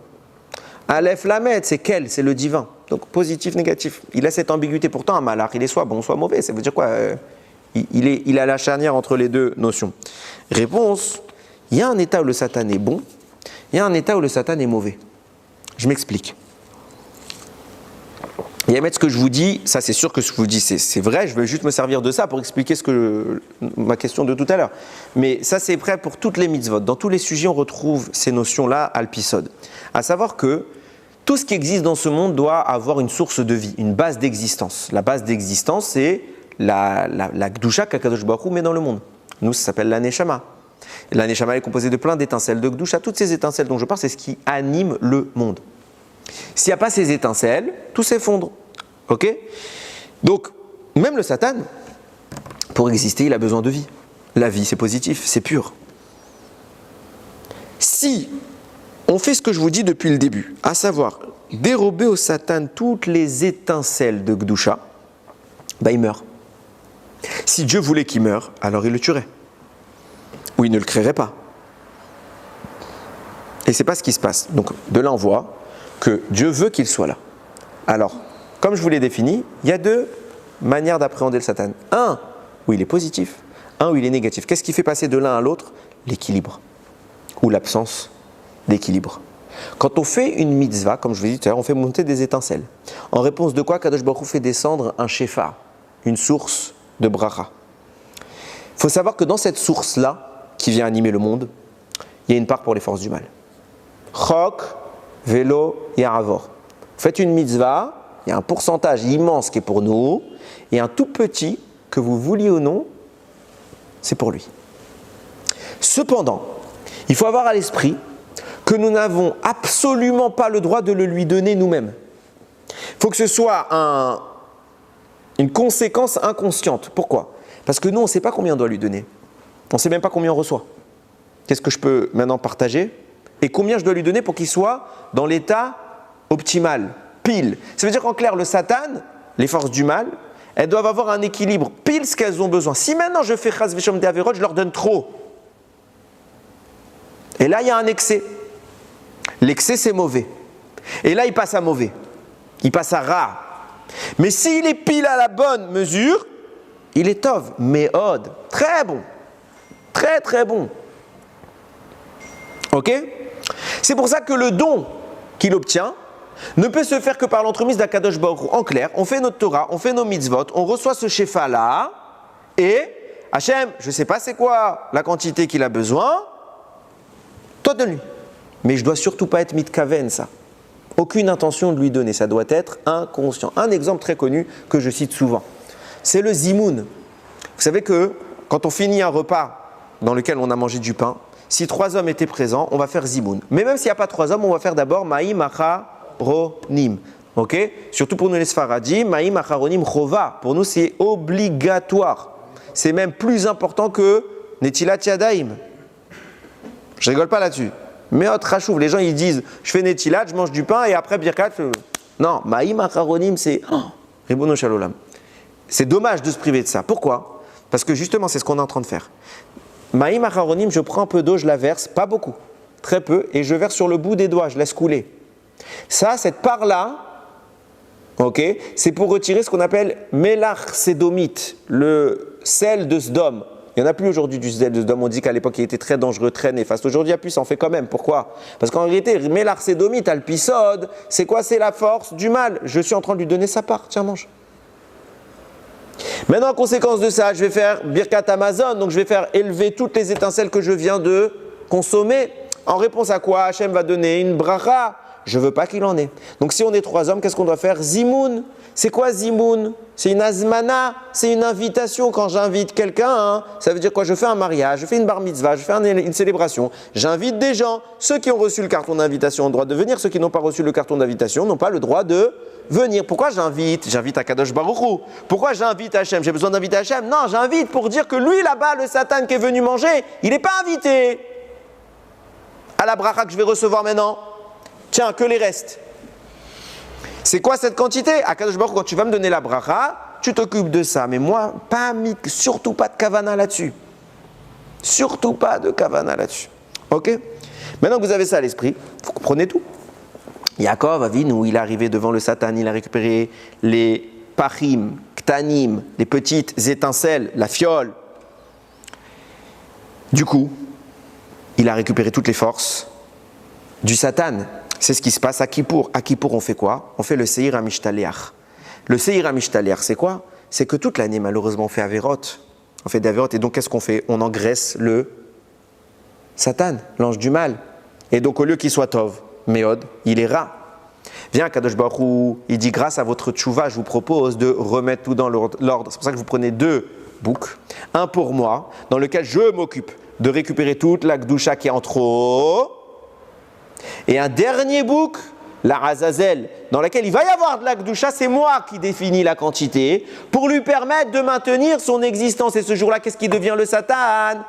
Aleph Lamed, c'est quel? C'est le divin. Donc positif, négatif. Il a cette ambiguïté. Pourtant, un malach, il est soit bon, soit mauvais. Ça veut dire quoi? Il a la charnière entre les deux notions. Réponse, il y a un état où le Satan est bon, il y a un état où le Satan est mauvais. Je m'explique. Et à mettre ce que je vous dis, ça c'est sûr que ce que je vous dis c'est vrai, je vais juste me servir de ça pour expliquer ma question de tout à l'heure. Mais ça c'est vrai pour toutes les mitzvot. Dans tous les sujets, on retrouve ces notions-là à l'épisode. À savoir que tout ce qui existe dans ce monde doit avoir une source de vie, une base d'existence. La base d'existence, c'est la Gdusha qu'Akadosh Baruch Hu met dans le monde. Nous, ça s'appelle la Neshama. La Neshama est composée de plein d'étincelles de Gdusha. Toutes ces étincelles dont je parle, c'est ce qui anime le monde. S'il n'y a pas ces étincelles, tout s'effondre. Ok? Donc, même le Satan, pour exister, il a besoin de vie. La vie, c'est positif, c'est pur. Si on fait ce que je vous dis depuis le début, à savoir dérober au Satan toutes les étincelles de Gdusha, il meurt. Si Dieu voulait qu'il meure, alors il le tuerait. Ou il ne le créerait pas. Et ce n'est pas ce qui se passe. Donc de là on voit que Dieu veut qu'il soit là. Alors, comme je vous l'ai défini, il y a deux manières d'appréhender le Satan. Un, où il est positif. Un, où il est négatif. Qu'est-ce qui fait passer de l'un à l'autre? L'équilibre. Ou l'absence d'équilibre. Quand on fait une mitzvah, comme je vous l'ai dit tout à l'heure, on fait monter des étincelles. En réponse de quoi Kadosh Baruch Hu fait descendre un shefa, une source de bracha. Il faut savoir que dans cette source-là, qui vient animer le monde, il y a une part pour les forces du mal. Chok, vélo, yaravor. Faites une mitzvah, il y a un pourcentage immense qui est pour nous, et un tout petit, que vous vouliez ou non, c'est pour lui. Cependant, il faut avoir à l'esprit que nous n'avons absolument pas le droit de le lui donner nous-mêmes. Il faut que ce soit une conséquence inconsciente. Pourquoi? Parce que nous, on ne sait pas combien on doit lui donner. On ne sait même pas combien on reçoit. Qu'est-ce que je peux maintenant partager? Et combien je dois lui donner pour qu'il soit dans l'état optimal, pile. Ça veut dire qu'en clair, le Satan, les forces du mal, elles doivent avoir un équilibre, pile ce qu'elles ont besoin. Si maintenant je fais chas veshom de averot, je leur donne trop. Et là, il y a un excès. L'excès, c'est mauvais. Et là, il passe à mauvais. Il passe à rare. Mais s'il est pile à la bonne mesure, il est tov, méod, très bon. Très, très bon. Ok? C'est pour ça que le don qu'il obtient ne peut se faire que par l'entremise d'Akadosh Baruch Hu. En clair, on fait notre Torah, on fait nos mitzvot, on reçoit ce shefa-là, et Hachem, je ne sais pas c'est quoi la quantité qu'il a besoin, toi donne-lui. Mais je ne dois surtout pas être mitkaven, ça. Aucune intention de lui donner, ça doit être inconscient. Un exemple très connu que je cite souvent, c'est le zimoun. Vous savez que quand on finit un repas dans lequel on a mangé du pain, si 3 hommes étaient présents, on va faire zimoun. Mais même s'il n'y a pas 3 hommes, on va faire d'abord maïm acharonim. Ok? Surtout pour nous les Sfaradim, maïm acharonim chova. Pour nous, c'est obligatoire. C'est même plus important que netilat yadaim. Je rigole pas là-dessus. Mais autre rachouv, les gens ils disent je fais netilat, je mange du pain et après birkat. Non, maïm acharonim, c'est ribono shalolam. C'est dommage de se priver de ça. Pourquoi? Parce que justement, c'est ce qu'on est en train de faire. Maïm acharonim, je prends un peu d'eau, je la verse, pas beaucoup, très peu, et je verse sur le bout des doigts, je laisse couler. Ça, cette part-là, ok, c'est pour retirer ce qu'on appelle melach sédomite, le sel de Sdom. Il n'y en a plus aujourd'hui du sel de Sdom. On dit qu'à l'époque, il était très dangereux, très néfaste. Aujourd'hui, il n'y a plus, ça en fait quand même. Pourquoi? Parce qu'en réalité, melach sédomite, alpisode, c'est quoi? C'est la force du mal. Je suis en train de lui donner sa part. Tiens, mange. Maintenant, en conséquence de ça, je vais faire Birkat Amazon, donc je vais faire élever toutes les étincelles que je viens de consommer. En réponse à quoi Hachem va donner une bracha, je veux pas qu'il en ait. Donc si on est 3 hommes, qu'est-ce qu'on doit faire? Zimoun. C'est quoi zimoun? C'est une azmana, c'est une invitation. Quand j'invite quelqu'un, ça veut dire quoi? Je fais un mariage, je fais une bar mitzvah, je fais une célébration. J'invite des gens. Ceux qui ont reçu le carton d'invitation ont le droit de venir. Ceux qui n'ont pas reçu le carton d'invitation n'ont pas le droit de venir. Pourquoi j'invite? J'invite à Kadosh Baruch Hu. Pourquoi j'invite Hachem? J'ai besoin d'inviter Hachem? Non, j'invite pour dire que lui là-bas, le Satan qui est venu manger, il n'est pas invité. À la bracha que je vais recevoir maintenant, tiens, que les restes. C'est quoi cette quantité? À Kadosh Baruch Hu, quand tu vas me donner la bracha, tu t'occupes de ça. Mais moi, surtout pas de kavana là-dessus. Surtout pas de kavana là-dessus. Ok? Maintenant que vous avez ça à l'esprit, vous comprenez tout. Yaakov Avinu, il est arrivé devant le Satan, il a récupéré les pachim, ktanim, les petites étincelles, la fiole. Du coup, il a récupéré toutes les forces du Satan. C'est ce qui se passe à Kippour. À Kippour, on fait quoi? On fait le Seir HaMishtaleach. Le Seir HaMishtaleach, c'est quoi? C'est que toute l'année, malheureusement, on fait Averot. On fait des Averot. Et donc, qu'est-ce qu'on fait? On engraisse le Satan, l'ange du mal. Et donc, au lieu qu'il soit Tov, Méod, il est Ra. Viens, Kadosh Baruch Hu, il dit, grâce à votre tchouva, je vous propose de remettre tout dans l'ordre. C'est pour ça que vous prenez 2 boucs. Un pour moi, dans lequel je m'occupe de récupérer toute la Gdusha qui est en trop. Et un dernier bouc, la Azazel, dans laquelle il va y avoir de la Gdusha, c'est moi qui définis la quantité pour lui permettre de maintenir son existence. Et ce jour-là, qu'est-ce qui devient le Satan?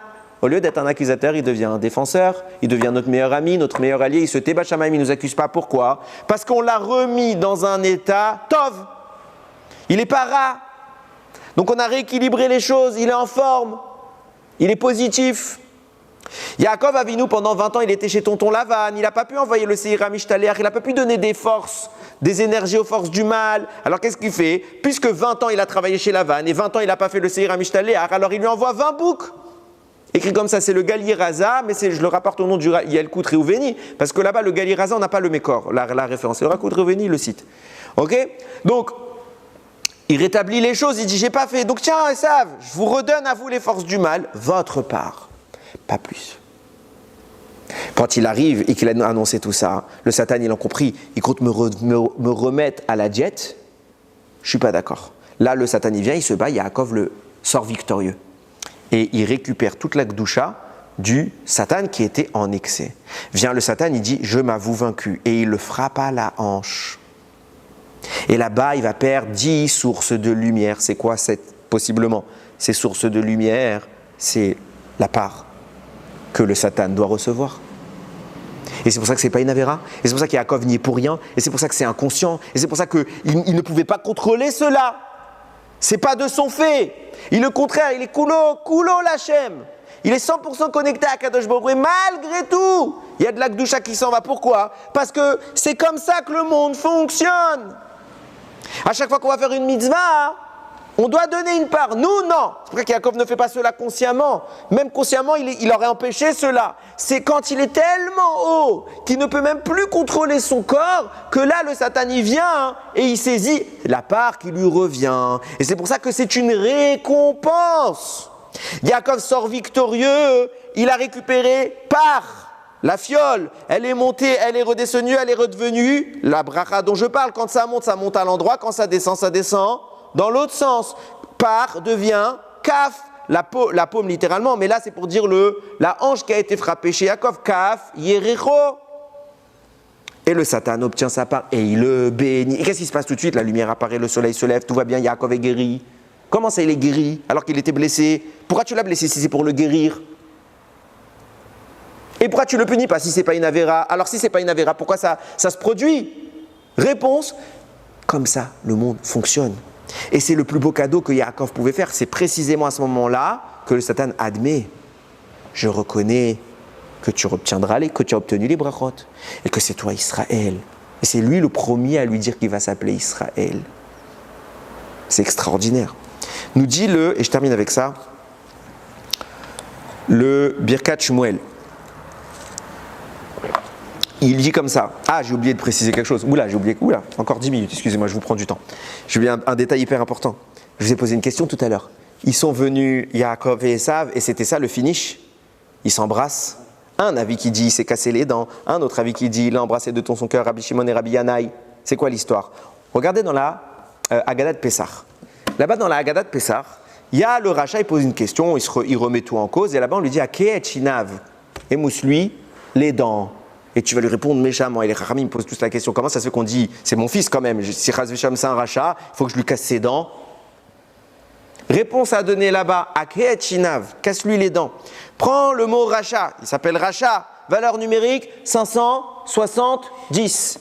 Au lieu d'être un accusateur, il devient un défenseur, il devient notre meilleur ami, notre meilleur allié, il se tait Bachamaim, il ne nous accuse pas. Pourquoi? Parce qu'on l'a remis dans un état Tov. Il est pas Ra. Donc on a rééquilibré les choses, il est en forme, il est positif. Yaakov Avinu, pendant 20 ans, il était chez tonton Lavan, il n'a pas pu envoyer le Seir HaMishtaleach, il n'a pas pu donner des forces, des énergies aux forces du mal. Alors qu'est-ce qu'il fait? Puisque 20 ans il a travaillé chez Lavan et 20 ans il n'a pas fait le Seir HaMishtaleach, alors il lui envoie 20 boucs. Écrit comme ça, c'est le Gali Raza, mais je le rapporte au nom du Yelkut Reuveni, parce que là-bas, le Gali Raza, on n'a pas le Mékor, la référence. C'est le Yelkut Reuveni, le cite. Ok? Donc, il rétablit les choses, il dit, j'ai pas fait. Donc, tiens, Esav, je vous redonne à vous les forces du mal, votre part. Pas plus. Quand il arrive et qu'il a annoncé tout ça, le Satan, il en compris, il compte me remettre à la diète. Je suis pas d'accord. Là, le Satan, il vient, il se bat, Yaakov le sort victorieux. Et il récupère toute la Gdusha du Satan qui était en excès. Vient le Satan, il dit, je m'avoue vaincu. Et il le frappe à la hanche. Et là-bas, il va perdre 10 sources de lumière. C'est quoi possiblement ces sources de lumière? C'est la part que le Satan doit recevoir. Et c'est pour ça que ce n'est pas une avéra. Et c'est pour ça qu'Yaakov n'y est pour rien. Et c'est pour ça que c'est inconscient. Et c'est pour ça qu'il ne pouvait pas contrôler cela. C'est pas de son fait. Il le contraire, il est kulo l'Hachem. Il est 100% connecté à Kadosh Baruch Hu. Et malgré tout, il y a de la Gdusha qui s'en va. Pourquoi? Parce que c'est comme ça que le monde fonctionne. À chaque fois qu'on va faire une mitzvah, on doit donner une part. Nous, non. C'est pour ça qu'Yaakov ne fait pas cela consciemment. Même consciemment, il aurait empêché cela. C'est quand il est tellement haut qu'il ne peut même plus contrôler son corps que là, le Satan y vient et il saisit la part qui lui revient. Et c'est pour ça que c'est une récompense. Yaakov sort victorieux. Il a récupéré par la fiole. Elle est montée, elle est redescendue, elle est redevenue la bracha dont je parle. Quand ça monte à l'endroit. Quand ça descend dans l'autre sens. Par devient kaf, la paume littéralement, mais là c'est pour dire la hanche qui a été frappée chez Yaakov, kaf, yerecho. Et le Satan obtient sa part et il le bénit. Et qu'est-ce qui se passe tout de suite? La lumière apparaît, le soleil se lève, tout va bien, Yaakov est guéri. Comment ça il est guéri alors qu'il était blessé? Pourquoi tu l'as blessé si c'est pour le guérir? Et pourquoi tu le punis pas si c'est pas une avéra? Alors si c'est pas une avéra, pourquoi ça se produit? Réponse, comme ça le monde fonctionne. Et c'est le plus beau cadeau que Yaakov pouvait faire. C'est précisément à ce moment-là que le Satan admet. Je reconnais que tu obtiendras que tu as obtenu les brachot et que c'est toi Israël. Et c'est lui le premier à lui dire qu'il va s'appeler Israël. C'est extraordinaire. Nous dit et je termine avec ça, le Birkat Shmuel. Il dit comme ça. Ah, j'ai oublié de préciser quelque chose. Encore 10 minutes, excusez-moi, je vous prends du temps. J'ai oublié un détail hyper important. Je vous ai posé une question tout à l'heure. Ils sont venus, Yaakov et Esav, et c'était ça le finish. Ils s'embrassent Un avis qui dit il s'est cassé les dents, un autre avis qui dit il a embrassé de tout son cœur Rabbi Shimon et Rabbi Yanaï. C'est quoi l'histoire? Regardez dans la Haggadah de Pessah. Là-bas dans la Haggadah de Pessah, il y a le rachat, il pose une question, il remet tout en cause, et là-bas on lui dit Akeet Shinav, émousse-lui les dents. Et tu vas lui répondre méchamment. Et les Chachamim me posent tous la question comment ça se fait qu'on dit c'est mon fils quand même, si Chaz Vesham c'est un rachat, il faut que je lui casse ses dents. Réponse à donner là-bas Akeet Shinav, casse-lui les dents. Prends le mot rachat, il s'appelle rachat, valeur numérique 570.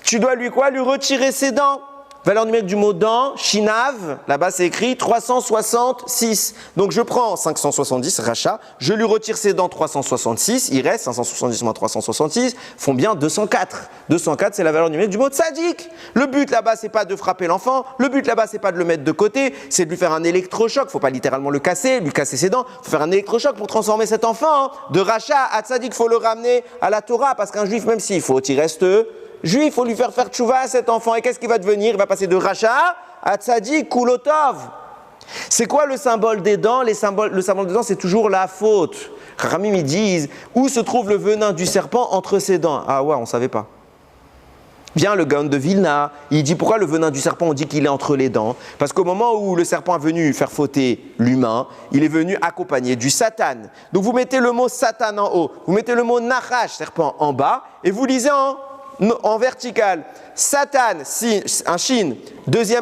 Tu dois lui quoi? Lui retirer ses dents. Valeur numérique du mot dent, shinav, là-bas c'est écrit 366. Donc je prends 570, rachat, je lui retire ses dents 366, il reste 570 moins 366, font bien 204. 204 c'est la valeur numérique du mot tzaddik. Le but là-bas c'est pas de frapper l'enfant, le but là-bas c'est pas de le mettre de côté, c'est de lui faire un électrochoc, faut pas littéralement le casser, lui casser ses dents, faut faire un électrochoc pour transformer cet enfant de rachat à tzaddik, faut le ramener à la Torah, parce qu'un juif même s'il faut, il reste juif, il faut lui faire tchouva à cet enfant. Et qu'est-ce qu'il va devenir? Il va passer de rachat à tzaddik, kulotov. C'est quoi le symbole des dents? Le symbole des dents, c'est toujours la faute. Chachamim, ils disent, où se trouve le venin du serpent entre ses dents? Ah ouais, on ne savait pas. Vient le Gaon de Vilna, il dit pourquoi le venin du serpent, on dit qu'il est entre les dents? Parce qu'au moment où le serpent est venu faire fauter l'humain, il est venu accompagné du Satan. Donc vous mettez le mot Satan en haut, vous mettez le mot Nachash, serpent, en bas, et vous lisez en vertical. Satan, un shin.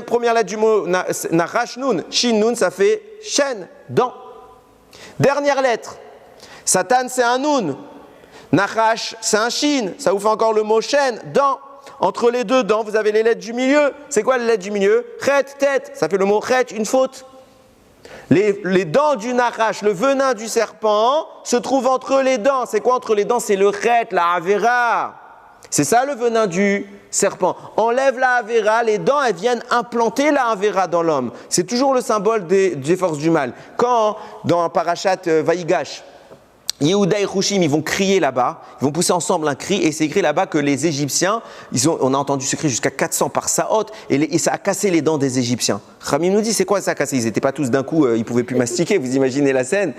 Première lettre du mot Nachash Nun. Shin Nun, ça fait chêne, dent. Dernière lettre. Satan, c'est un Nun. Nachash, c'est un shin. Ça vous fait encore le mot chêne, dent. Entre les deux dents, vous avez les lettres du milieu. C'est quoi les lettres du milieu? Chet, tête. Ça fait le mot chet, une faute. Les dents du Nachash, le venin du serpent, se trouvent entre les dents. C'est quoi entre les dents? C'est le chet, la avera. C'est ça le venin du serpent. Enlève la Avera, les dents, elles viennent implanter la Avera dans l'homme. C'est toujours le symbole des forces du mal. Quand, dans Parashat Vaïgash, Yehuda et Hushim, ils vont crier là-bas, ils vont pousser ensemble un cri, et c'est écrit là-bas que les Égyptiens, on a entendu ce cri jusqu'à 400 par Saot, et ça a cassé les dents des Égyptiens. Khamim nous dit, c'est quoi ça a cassé? Ils n'étaient pas tous d'un coup, ils ne pouvaient plus mastiquer, vous imaginez la scène?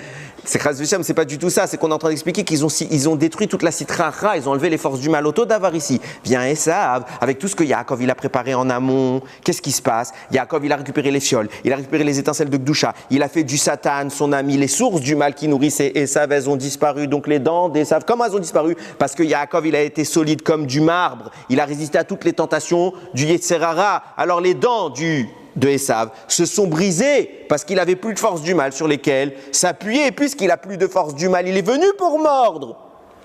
C'est Chaz Vesham, c'est pas du tout ça, c'est qu'on est en train d'expliquer qu'ils ont détruit toute la Sitra, ils ont enlevé les forces du mal au d'avoir ici. Viens Esav, avec tout ce que Yaakov il a préparé en amont, qu'est-ce qui se passe? Yaakov il a récupéré les fioles, il a récupéré les étincelles de Gdusha, il a fait du Satan, son ami, les sources du mal qui nourrissaient Esav, elles ont disparu, donc les dents d'Esav, comment elles ont disparu? Parce que Yaakov il a été solide comme du marbre, il a résisté à toutes les tentations du Yetzerara, alors les dents de Esav se sont brisées parce qu'il n'avait plus de force du mal sur lesquelles s'appuyer, et puisqu'il n'a plus de force du mal, il est venu pour mordre.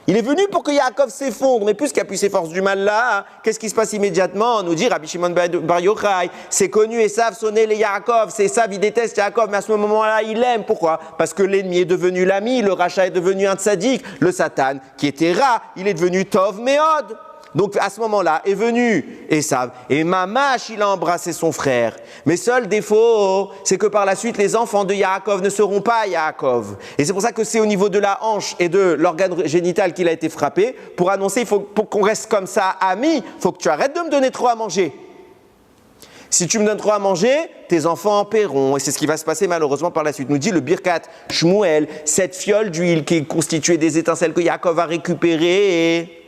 Il est venu pour que Yaakov s'effondre, mais puisqu'il n'y a plus ces forces du mal là, qu'est-ce qui se passe immédiatement? On nous dit Rabbi Shimon Bar Yochai, c'est connu, Esav sonnait les Yaakov, c'est Esav, il déteste Yaakov, mais à ce moment-là, il l'aime. Pourquoi? Parce que l'ennemi est devenu l'ami, le rachat est devenu un tzaddik, le Satan qui était Ra, il est devenu Tov Meod. Donc à ce moment-là est venu Esav et Mamash il a embrassé son frère. Mais seul défaut, c'est que par la suite les enfants de Yaakov ne seront pas Yaakov. Et c'est pour ça que c'est au niveau de la hanche et de l'organe génital qu'il a été frappé pour annoncer il faut pour qu'on reste comme ça amis, il faut que tu arrêtes de me donner trop à manger. Si tu me donnes trop à manger, tes enfants en paieront. Et c'est ce qui va se passer malheureusement par la suite. Nous dit le Birkat Shmuel, cette fiole d'huile qui est constituée des étincelles que Yaakov a récupérées.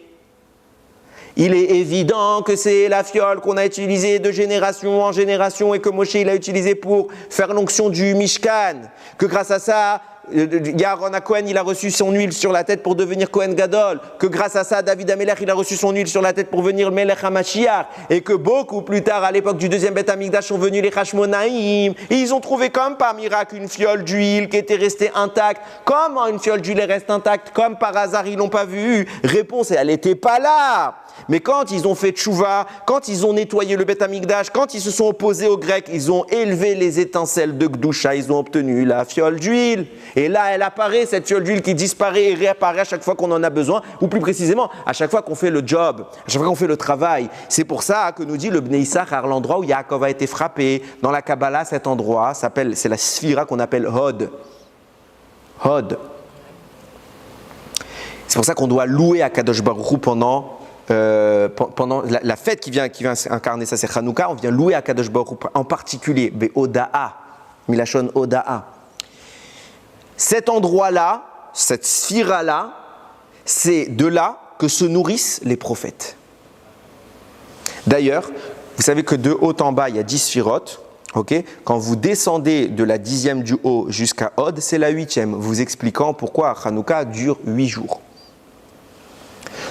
Il est évident que c'est la fiole qu'on a utilisée de génération en génération et que Moshe il a utilisé pour faire l'onction du Mishkan. Que grâce à ça, Yaron à Cohen il a reçu son huile sur la tête pour devenir Cohen Gadol. Que grâce à ça, David Amelech il a reçu son huile sur la tête pour devenir Melech HaMashiach. Et que beaucoup plus tard, à l'époque du deuxième Beth Amikdash, sont venus les Hashmonaïm. Et ils ont trouvé comme par miracle une fiole d'huile qui était restée intacte. Comment une fiole d'huile reste intacte? Comme par hasard, ils l'ont pas vue. Réponse, elle n'était pas là. Mais quand ils ont fait tchouva, quand ils ont nettoyé le Beth Amikdash, quand ils se sont opposés aux Grecs, ils ont élevé les étincelles de Gdusha, ils ont obtenu la fiole d'huile. Et là, elle apparaît, cette fiole d'huile qui disparaît et réapparaît à chaque fois qu'on en a besoin, ou plus précisément, à chaque fois qu'on fait le job, à chaque fois qu'on fait le travail. C'est pour ça que nous dit le Bnei Issachar, l'endroit où Yaakov a été frappé. Dans la Kabbalah, cet endroit c'est la sphira qu'on appelle Hod. Hod. C'est pour ça qu'on doit louer Akadosh Baruch Hu pendant la fête qui vient incarner ça, c'est Hanouka, on vient louer Akadosh Baruch Hu, en particulier Be'oda'a, Milachon Oda'a. Cet endroit-là, cette sphira-là, C'est de là que se nourrissent les prophètes. D'ailleurs, vous savez que de haut en bas, il y a 10 sphirotes. Okay, quand vous descendez de la 10e du haut jusqu'à Hod, c'est la 8e, vous expliquant pourquoi Hanouka dure 8 jours.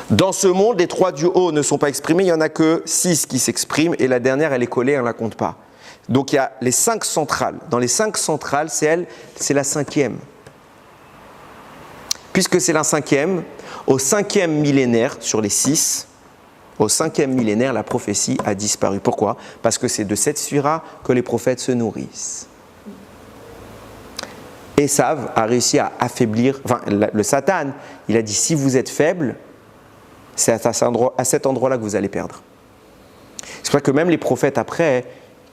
Dans ce monde, les 3 du haut ne sont pas exprimés, il n'y en a que 6 qui s'expriment, et la dernière, elle est collée, on ne la compte pas. Donc il y a les 5 centrales. Dans les 5 centrales, c'est la 5e. Puisque c'est la 5e, au 5e millénaire, sur les 6, au 5e millénaire, la prophétie a disparu. Pourquoi ? Parce que c'est de cette sphira que les prophètes se nourrissent. Esav a réussi à affaiblir, le Satan, il a dit si vous êtes faible, c'est à cet endroit-là que vous allez perdre. C'est pour ça que même les prophètes après,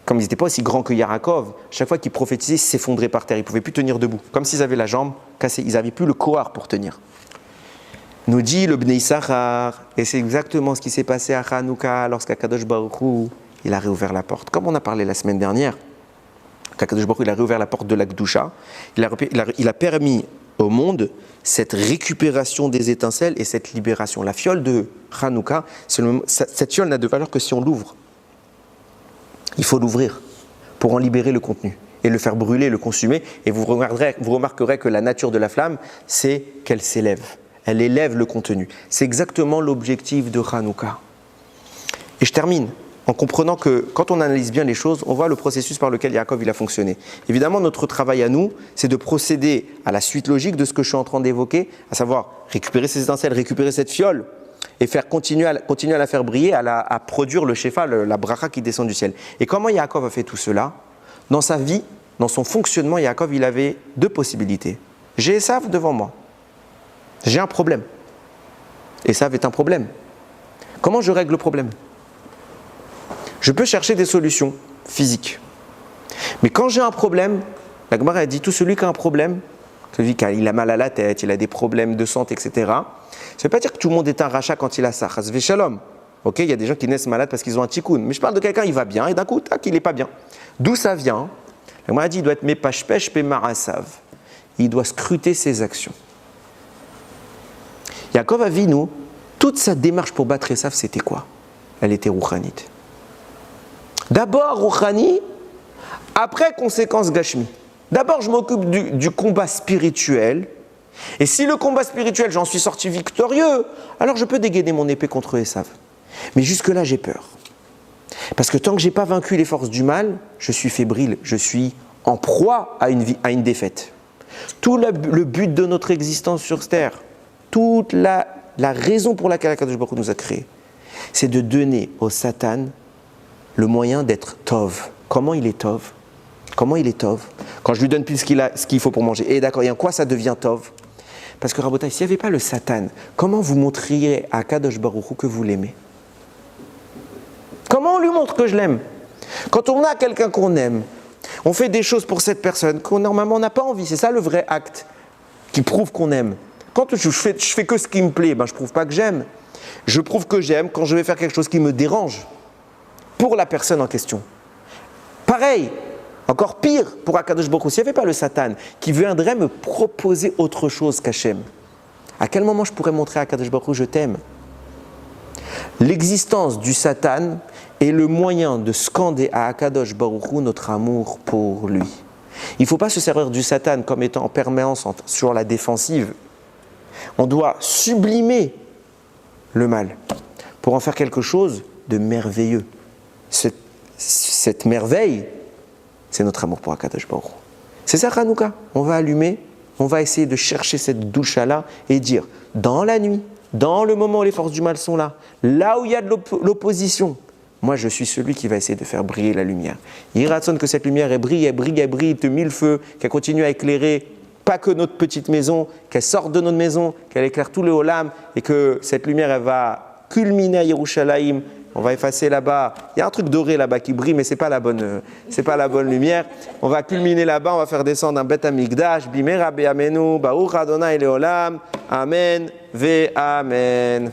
comme ils n'étaient pas aussi grands que Yaakov, chaque fois qu'ils prophétisaient, ils s'effondraient par terre, ils ne pouvaient plus tenir debout. Comme s'ils avaient la jambe cassée, ils n'avaient plus le corps pour tenir. Nous dit le Bnei Issachar, et c'est exactement ce qui s'est passé à Hanouka lorsqu'Akadosh Baruch Hu, il a réouvert la porte. Comme on a parlé la semaine dernière, qu'Akadosh Baruch Hu, il a réouvert la porte de la Kedusha, il a permis au monde cette récupération des étincelles et cette libération. La fiole de Hanouka, cette fiole n'a de valeur que si on l'ouvre. Il faut l'ouvrir pour en libérer le contenu et le faire brûler, le consumer. Et vous remarquerez que la nature de la flamme, c'est qu'elle s'élève. Elle élève le contenu. C'est exactement l'objectif de Hanouka. Et je termine en comprenant que quand on analyse bien les choses, on voit le processus par lequel Yaakov il a fonctionné. Évidemment, notre travail à nous, c'est de procéder à la suite logique de ce que je suis en train d'évoquer, à savoir récupérer ces étincelles, récupérer cette fiole et faire continuer à la faire briller, à produire le shefa, la bracha qui descend du ciel. Et comment Yaakov a fait tout cela ? Dans sa vie, dans son fonctionnement, Yaakov il avait 2 possibilités. J'ai Esav devant moi. J'ai un problème. Esav est un problème. Comment je règle le problème ? Je peux chercher des solutions physiques. Mais quand j'ai un problème, la Gemara a dit tout celui qui a un problème, celui qui a mal à la tête, il a des problèmes de santé, etc. Ça ne veut pas dire que tout le monde est un rachat quand il a ça. Chas v'shalom. Okay, il y a des gens qui naissent malades parce qu'ils ont un tikkun. Mais je parle de quelqu'un, il va bien et d'un coup, tac, il n'est pas bien. D'où ça vient ? La Gemara a dit il doit être mepashpesh pe ma'asav. Il doit scruter ses actions. Yaakov Avinu, toute sa démarche pour battre Esav, c'était quoi ? Elle était rouchanite. D'abord rouchani, après conséquence gashmi. D'abord, je m'occupe du combat spirituel. Et si le combat spirituel, j'en suis sorti victorieux, alors je peux dégainer mon épée contre Esav. Mais jusque-là, j'ai peur. Parce que tant que je n'ai pas vaincu les forces du mal, je suis fébrile, je suis en proie à une défaite. Tout le but de notre existence sur cette terre, toute la raison pour laquelle Akadosh Baruch Hu nous a créés, c'est de donner au Satan le moyen d'être Tov. Comment il est Tov ? Comment il est Tov ? Quand je lui donne plus ce qu'il faut pour manger. Et d'accord, et en quoi ça devient Tov ? Parce que Rabotai, s'il n'y avait pas le Satan, comment vous montriez à Akadosh Baruch Hu que vous l'aimez ? Comment on lui montre que je l'aime ? Quand on a quelqu'un qu'on aime, on fait des choses pour cette personne qu'on normalement n'a pas envie. C'est ça le vrai acte qui prouve qu'on aime. Quand je fais que ce qui me plaît, je ne prouve pas que j'aime. Je prouve que j'aime quand je vais faire quelque chose qui me dérange pour la personne en question. Pareil, encore pire pour Akadosh Baruch Hu. S'il n'y avait pas le Satan qui viendrait me proposer autre chose qu'Hachem, à quel moment je pourrais montrer à Akadosh Baruch Hu je t'aime ? L'existence du Satan est le moyen de scander à Akadosh Baruch Hu notre amour pour lui. Il ne faut pas se servir du Satan comme étant en permanence sur la défensive. On doit sublimer le mal pour en faire quelque chose de merveilleux. Cette merveille, c'est notre amour pour Akadosh Baruch Hu. C'est ça Hanouka. On va allumer, on va essayer de chercher cette doucha-là et dire, dans la nuit, dans le moment où les forces du mal sont là où il y a de l'opposition, moi je suis celui qui va essayer de faire briller la lumière. Il ratsonne que cette lumière, elle brille de mille feux, qu'elle continue à éclairer pas que notre petite maison, qu'elle sorte de notre maison, qu'elle éclaire tout le Olam, et que cette lumière, elle va culminer à Yerushalayim. On va effacer là-bas. Il y a un truc doré là-bas qui brille, mais c'est pas la bonne lumière. On va culminer là-bas, on va faire descendre un Bet Hamikdash. Bimera be'amenu, Baruch Adonai le'olam. Amen ve amen.